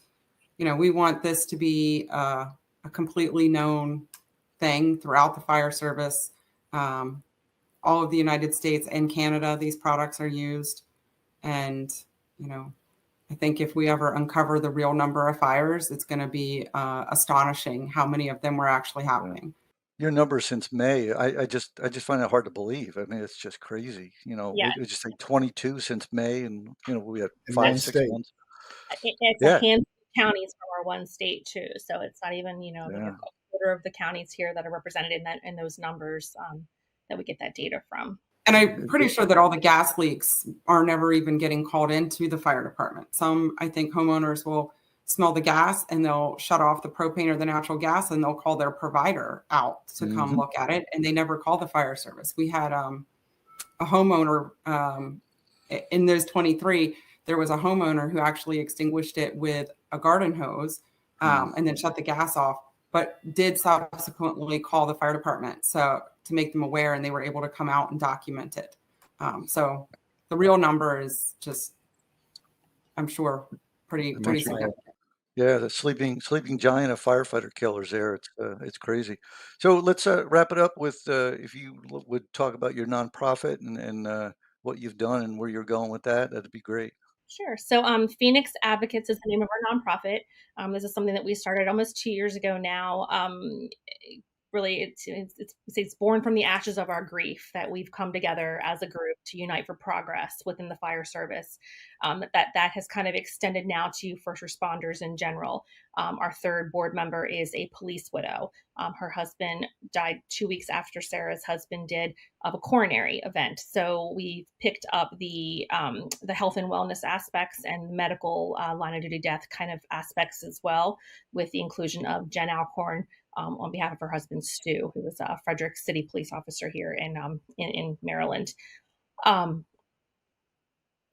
we want this to be a completely known thing throughout the fire service. All of the United States and Canada, these products are used, and I think if we ever uncover the real number of fires, it's going to be astonishing how many of them were actually happening. Your number since May, I just find it hard to believe. I mean, it's just crazy. We just say 22 since May, and we had 5-6 months. It's a handful of counties from our one state too, so it's not even a quarter of the counties here that are represented in those numbers that we get that data from. And I'm pretty sure that all the gas leaks are never even getting called into the fire department. I think homeowners will smell the gas and they'll shut off the propane or the natural gas, and they'll call their provider out to come look at it. And they never call the fire service. We had a homeowner in those 23, there was a homeowner who actually extinguished it with a garden hose and then shut the gas off, but did subsequently call the fire department to make them aware, and they were able to come out and document it. So the real number is just, I'm sure, pretty significant. Yeah, the sleeping giant of firefighter killers there. It's crazy. So let's wrap it up with if you would talk about your nonprofit and what you've done and where you're going with that. That'd be great. Sure. So Phoenix Advocates is the name of our nonprofit. This is something that we started almost 2 years ago now. Really, it's born from the ashes of our grief that we've come together as a group to unite for progress within the fire service. That has kind of extended now to first responders in general. Our third board member is a police widow. Her husband died 2 weeks after Sarah's husband did of a coronary event. So we picked up the health and wellness aspects and medical line of duty death kind of aspects as well, with the inclusion of Jen Alcorn on behalf of her husband, Stu, who was a Frederick City police officer here in Maryland.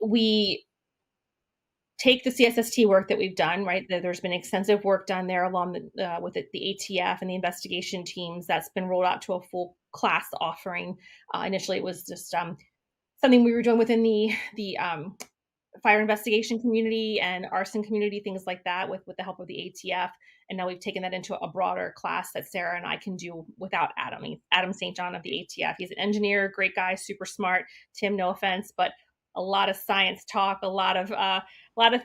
We take the CSST work that we've done, right? There's been extensive work done there along with the ATF and the investigation teams that's been rolled out to a full class offering. Initially, it was just something we were doing within the fire investigation community and arson community, things like that, with the help of the ATF. And now we've taken that into a broader class that Sara and I can do without Adam. Adam St. John of the ATF. He's an engineer, great guy, super smart. Tim, no offense, but a lot of science talk, a lot of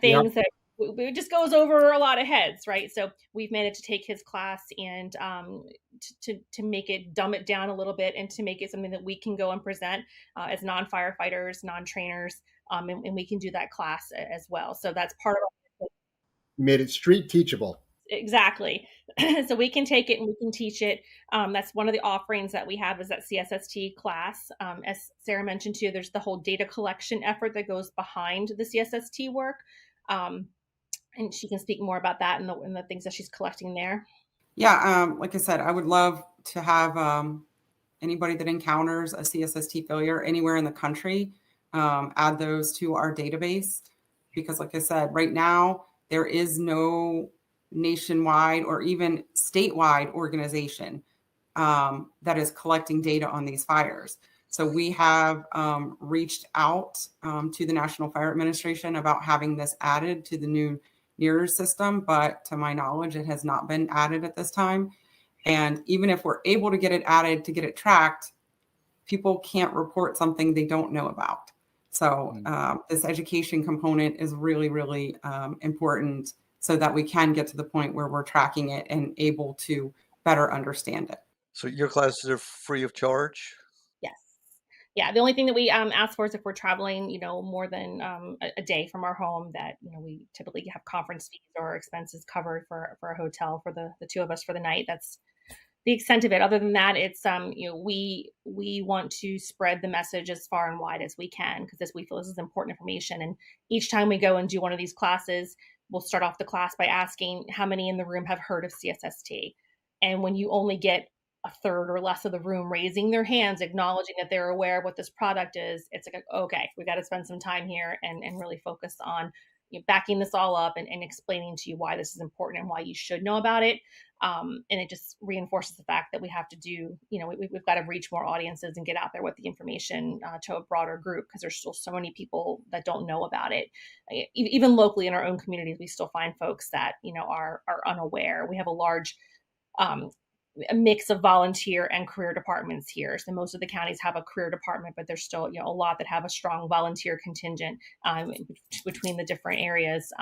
things that it just goes over a lot of heads, right? So we've managed to take his class and to make it, dumb it down a little bit, and to make it something that we can go and present as non-firefighters, non-trainers, and we can do that class as well. So that's part of made it street teachable. Exactly. So we can take it and we can teach it. That's one of the offerings that we have, is that CSST class. As Sara mentioned too, there's the whole data collection effort that goes behind the CSST work. And she can speak more about that and the things that she's collecting there. Yeah, like I said, I would love to have anybody that encounters a CSST failure anywhere in the country add those to our database, because like I said, right now there is no nationwide or even statewide organization that is collecting data on these fires. So we have reached out to the National Fire Administration about having this added to the new NERS system, but to my knowledge, it has not been added at this time. And even if we're able to get it added, to get it tracked, people can't report something they don't know about. So this education component is really, really important so that we can get to the point where we're tracking it and able to better understand it. So your classes are free of charge? Yes. Yeah. The only thing that we ask for is if we're traveling, more than a day from our home, that, we typically have conference fees or expenses covered for a hotel for the two of us for the night. That's the extent of it. Other than that, it's we want to spread the message as far and wide as we can, because we feel this is important information. And each time we go and do one of these classes, we'll start off the class by asking how many in the room have heard of CSST. And when you only get a third or less of the room raising their hands, acknowledging that they're aware of what this product is, it's like, okay, we got to spend some time here and really focus on backing this all up and explaining to you why this is important and why you should know about it. And it just reinforces the fact that we have to do, we've got to reach more audiences and get out there with the information to a broader group, because there's still so many people that don't know about it. Even locally in our own communities, we still find folks that, are unaware. We have a large a mix of volunteer and career departments here. So most of the counties have a career department, but there's still, a lot that have a strong volunteer contingent between the different areas.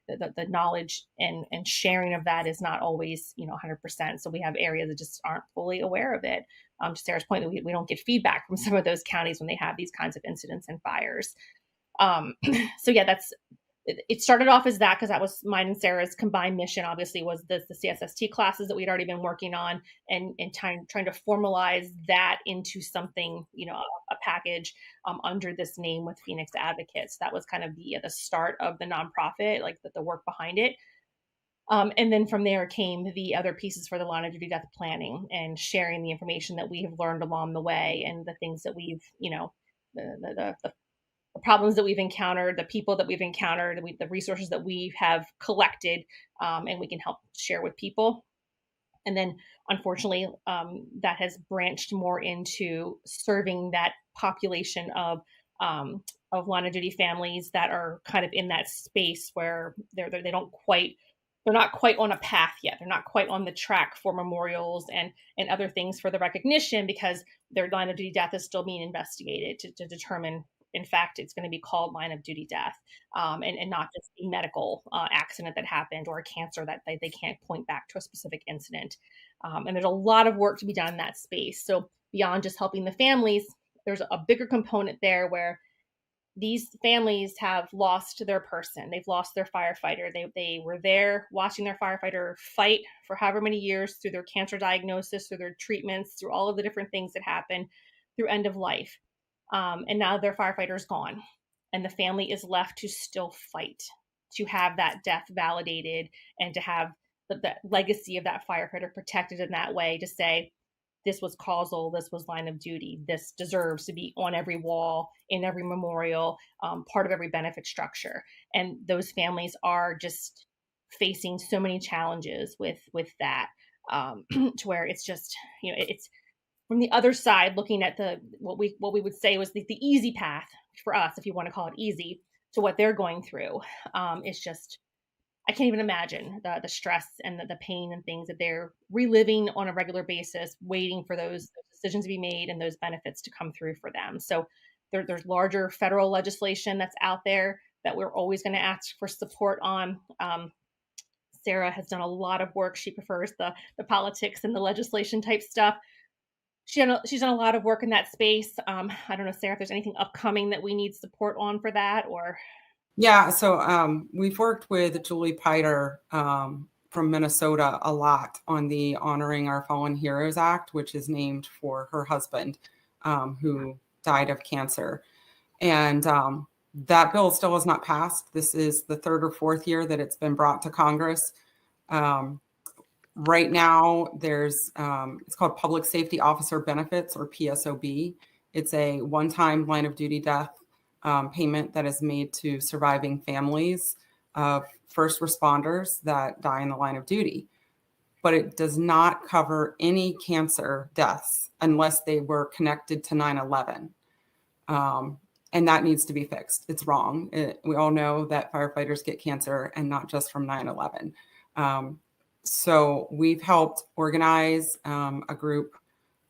The knowledge and sharing of that is not always, 100%. So we have areas that just aren't fully aware of it. To Sarah's point, that we don't get feedback from some of those counties when they have these kinds of incidents and fires. So yeah, it started off as that, because that was mine and Sarah's combined mission, obviously, was the CSST classes that we'd already been working on, and trying to formalize that into something, a package under this name with Phoenix Advocates. That was kind of the start of the nonprofit, like the work behind it. And then from there came the other pieces for the line of duty death planning and sharing the information that we have learned along the way, and the things that we've, the problems that we've encountered, the people that we've encountered, the resources that we have collected, and we can help share with people. And then, unfortunately, that has branched more into serving that population of line of duty families that are kind of in that space where they're not quite on a path yet. They're not quite on the track for memorials and other things for the recognition, because their line of duty death is still being investigated to determine, in fact, it's going to be called line of duty death, and not just a medical accident that happened or a cancer that they can't point back to a specific incident. And there's a lot of work to be done in that space. So beyond just helping the families, there's a bigger component there where these families have lost their person. They've lost their firefighter. They were there watching their firefighter fight for however many years, through their cancer diagnosis, through their treatments, through all of the different things that happen, through end of life. And now their firefighter is gone, and the family is left to still fight, to have that death validated, and to have the legacy of that firefighter protected in that way, to say, this was causal, this was line of duty, this deserves to be on every wall, in every memorial, part of every benefit structure. And those families are just facing so many challenges with that, to where it's just, it's from the other side, looking at what we would say was the easy path for us, if you want to call it easy, to what they're going through. It's just, I can't even imagine the stress and the pain and things that they're reliving on a regular basis, waiting for those decisions to be made and those benefits to come through for them. So there's larger federal legislation that's out there that we're always going to ask for support on. Sara has done a lot of work. She prefers the politics and the legislation type stuff. She's done a lot of work in that space. I don't know, Sara, if there's anything upcoming that we need support on for that, or. Yeah, so we've worked with Julie Piter from Minnesota a lot on the Honoring Our Fallen Heroes Act, which is named for her husband, who died of cancer. And that bill still has not passed. This is the third or fourth year that it's been brought to Congress. Right now, there's it's called Public Safety Officer Benefits, or PSOB. It's a one-time line of duty death payment that is made to surviving families of first responders that die in the line of duty. but it does not cover any cancer deaths unless they were connected to 9/11. And that needs to be fixed. It's wrong. We all know that firefighters get cancer and not just from 9/11. So we've helped organize a group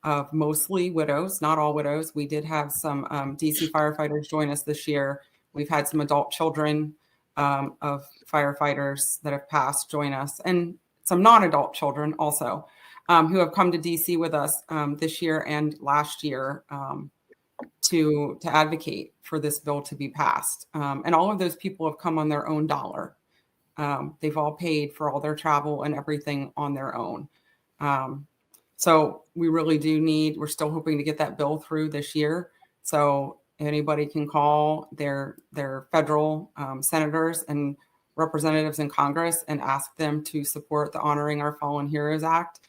of mostly widows, not all widows. We did have some DC firefighters join us this year. We've had some adult children of firefighters that have passed join us, and some non-adult children also who have come to DC with us this year and last year to advocate for this bill to be passed. And all of those people have come on their own dollar. They've all paid for all their travel and everything on their own. So we really do we're still hoping to get that bill through this year. So anybody can call their federal senators and representatives in Congress and ask them to support the Honoring Our Fallen Heroes Act.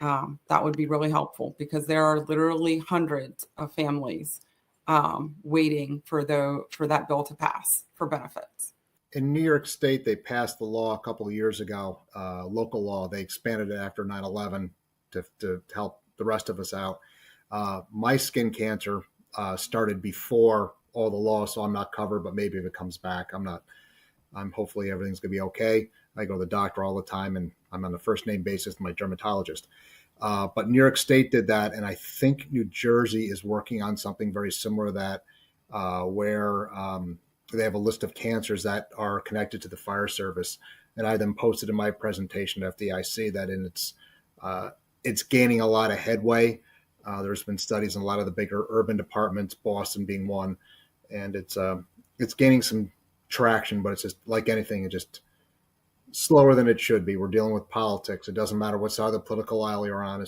That would be really helpful, because there are literally hundreds of families waiting for that bill to pass for benefits. In New York State, they passed the law a couple of years ago, local law. They expanded it after 9/11 to help the rest of us out. My skin cancer started before all the law, so I'm not covered, but maybe if it comes back, I'm hopefully everything's gonna be okay. I go to the doctor all the time, and I'm on a first name basis with my dermatologist. But New York State did that, and I think New Jersey is working on something very similar to that, where they have a list of cancers that are connected to the fire service. And I then posted in my presentation to FDIC that it's gaining a lot of headway. There's been studies in a lot of the bigger urban departments, Boston being one, and it's gaining some traction, but it's just like anything, it's just slower than it should be. We're dealing with politics. It doesn't matter what side of the political aisle you're on.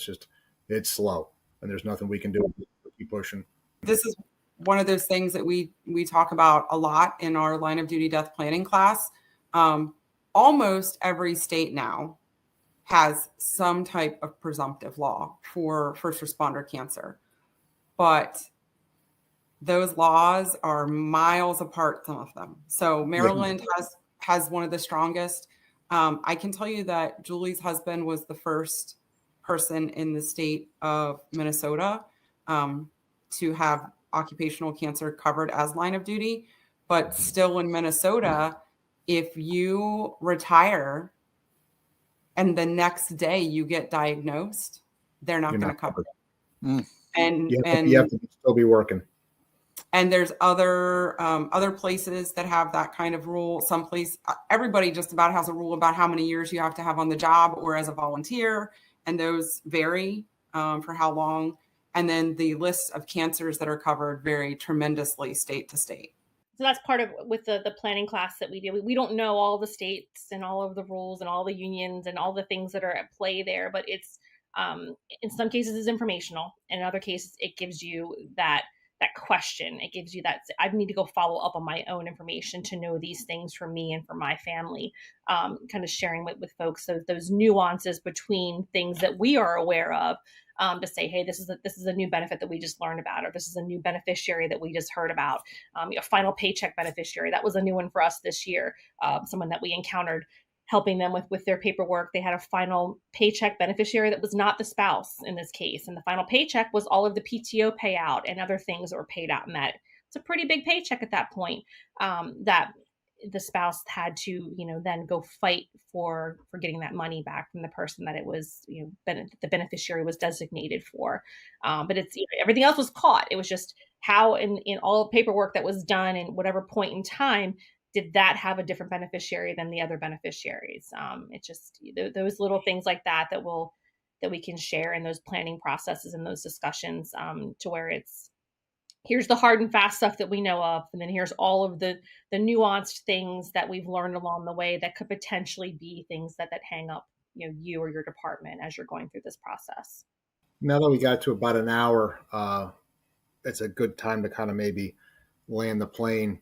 It's slow, and there's nothing we can do. Keep pushing. This is one of those things that we talk about a lot in our line of duty death planning class. Almost every state now has some type of presumptive law for first responder cancer, but those laws are miles apart, some of them. So Maryland has one of the strongest. I can tell you that Julie's husband was the first person in the state of Minnesota to have occupational cancer covered as line of duty. But still in Minnesota, if you retire and the next day you get diagnosed, they're not going to cover it. Mm. And you have to still be working. And there's other places that have that kind of rule. Everybody just about has a rule about how many years you have to have on the job or as a volunteer, and those vary for how long. And then the lists of cancers that are covered vary tremendously state to state. So that's part of with the planning class that we do. We don't know all the states and all of the rules and all the unions and all the things that are at play there, but it's in some cases it's informational. In other cases, it gives you that question. It gives you that I need to go follow up on my own information to know these things for me and for my family. Kind of sharing with folks those nuances between things that we are aware of. To say, hey, this is a new benefit that we just learned about, or this is a new beneficiary that we just heard about. A final paycheck beneficiary, that was a new one for us this year. Someone that we encountered, helping them with their paperwork. They had a final paycheck beneficiary that was not the spouse in this case, and the final paycheck was all of the PTO payout and other things that were paid out. And it's a pretty big paycheck at that point. That the spouse had to, then go fight for getting that money back from the person that it was, the beneficiary was designated for. But it's everything else was caught. It was just how in all the paperwork that was done in whatever point in time, did that have a different beneficiary than the other beneficiaries? It's just those little things like that we can share in those planning processes and those discussions to where it's, here's the hard and fast stuff that we know of, and then here's all of the nuanced things that we've learned along the way that could potentially be things that hang up, you or your department as you're going through this process. Now that we got to about an hour, it's a good time to kind of maybe land the plane.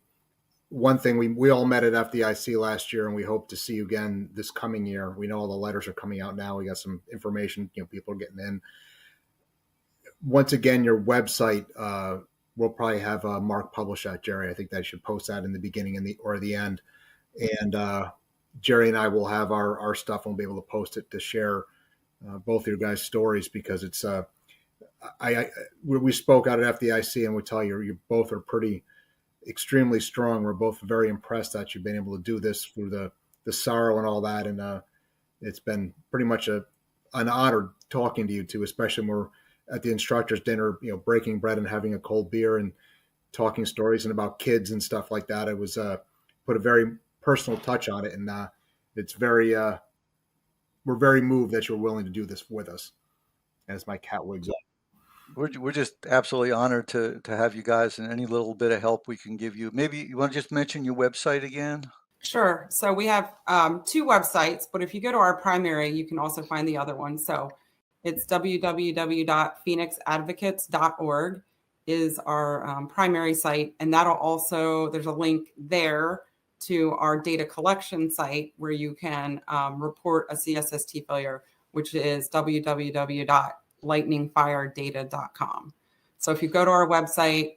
One thing, we all met at FDIC last year, and we hope to see you again this coming year. We know all the letters are coming out now. We got some information, people are getting in. Once again, your website, we'll probably have Mark publish that, Jerry. I think that should post that in the beginning or the end. And Jerry and I will have our stuff and we'll be able to post it to share both of your guys' stories, because it's we spoke out at FDIC, and we tell you you both are extremely strong. We're both very impressed that you've been able to do this through the sorrow and all that, and it's been pretty much an honor talking to you two, especially when we're at the instructors' dinner, breaking bread and having a cold beer and talking stories and about kids and stuff like that. It was put a very personal touch on it, and it's very we're very moved that you're willing to do this with us. As my cat wigs up. We're just absolutely honored to have you guys, and any little bit of help we can give you. Maybe you want to just mention your website again? Sure. So we have 2 websites, but if you go to our primary, you can also find the other one. So it's www.phoenixadvocates.org is our primary site. And that'll also, there's a link there to our data collection site where you can report a CSST failure, which is www.lightningfiredata.com. So if you go to our website,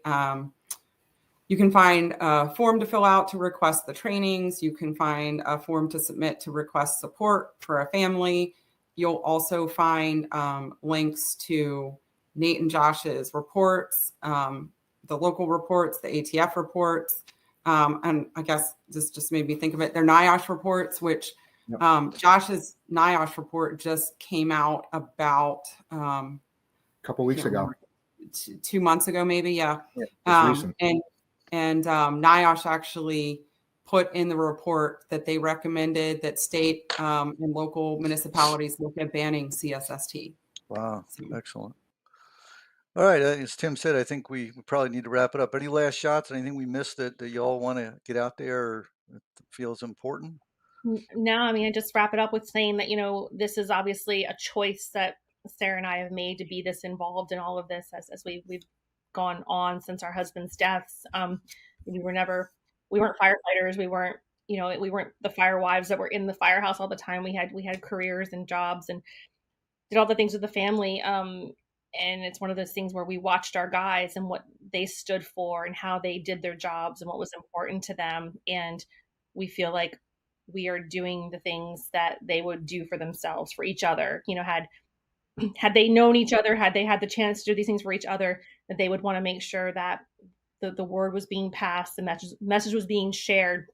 you can find a form to fill out to request the trainings. You can find a form to submit to request support for a family. You'll also find links to Nate and Josh's reports, the local reports, the ATF reports. And I guess this just made me think of it. They're NIOSH reports, which Josh's NIOSH report just came out about a couple weeks ago, 2 months ago, maybe. Yeah. Recent. And NIOSH actually put in the report that they recommended that state and local municipalities look at banning CSST. Wow, excellent. All right, as Tim said, I think we probably need to wrap it up. Any last shots? Anything we missed that you all want to get out there or that feels important? No, I mean, I just wrap it up with saying that, this is obviously a choice that Sara and I have made to be this involved in all of this as we've gone on since our husbands' deaths. We weren't firefighters. We weren't the fire wives that were in the firehouse all the time. We had careers and jobs and did all the things with the family. And it's one of those things where we watched our guys and what they stood for and how they did their jobs and what was important to them. And we feel like we are doing the things that they would do for themselves, for each other. Had they known each other, had they had the chance to do these things for each other, that they would want to make sure that the word was being passed, the message was being shared,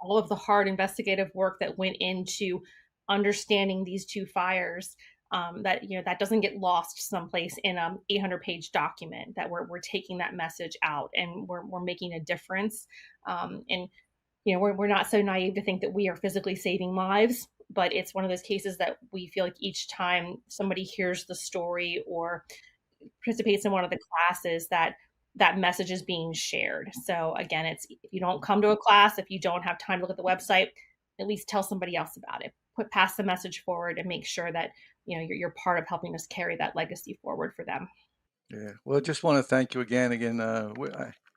all of the hard investigative work that went into understanding these 2 fires, that doesn't get lost someplace in an 800-page document, that we're taking that message out and we're making a difference. And we're not so naive to think that we are physically saving lives, but it's one of those cases that we feel like each time somebody hears the story or participates in one of the classes, that message is being shared. So again, if you don't come to a class, if you don't have time to look at the website, at least tell somebody else about it. Pass the message forward and make sure that you're part of helping us carry that legacy forward for them. Yeah. Well, I just want to thank you again.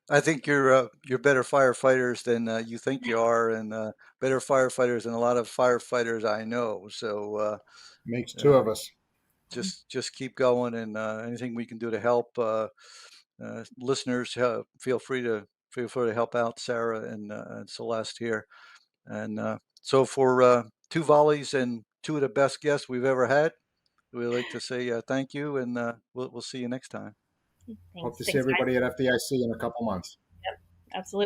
I think you're better firefighters than you think you are, and better firefighters than a lot of firefighters I know. So makes 2 of us. Just keep going, and anything we can do to help listeners, feel free to help out Sara and Celeste here. And so for 2 volleys and 2 of the best guests we've ever had, we'd like to say thank you, and we'll see you next time. Hope to see everybody at FDIC in a couple months. Yep, absolutely.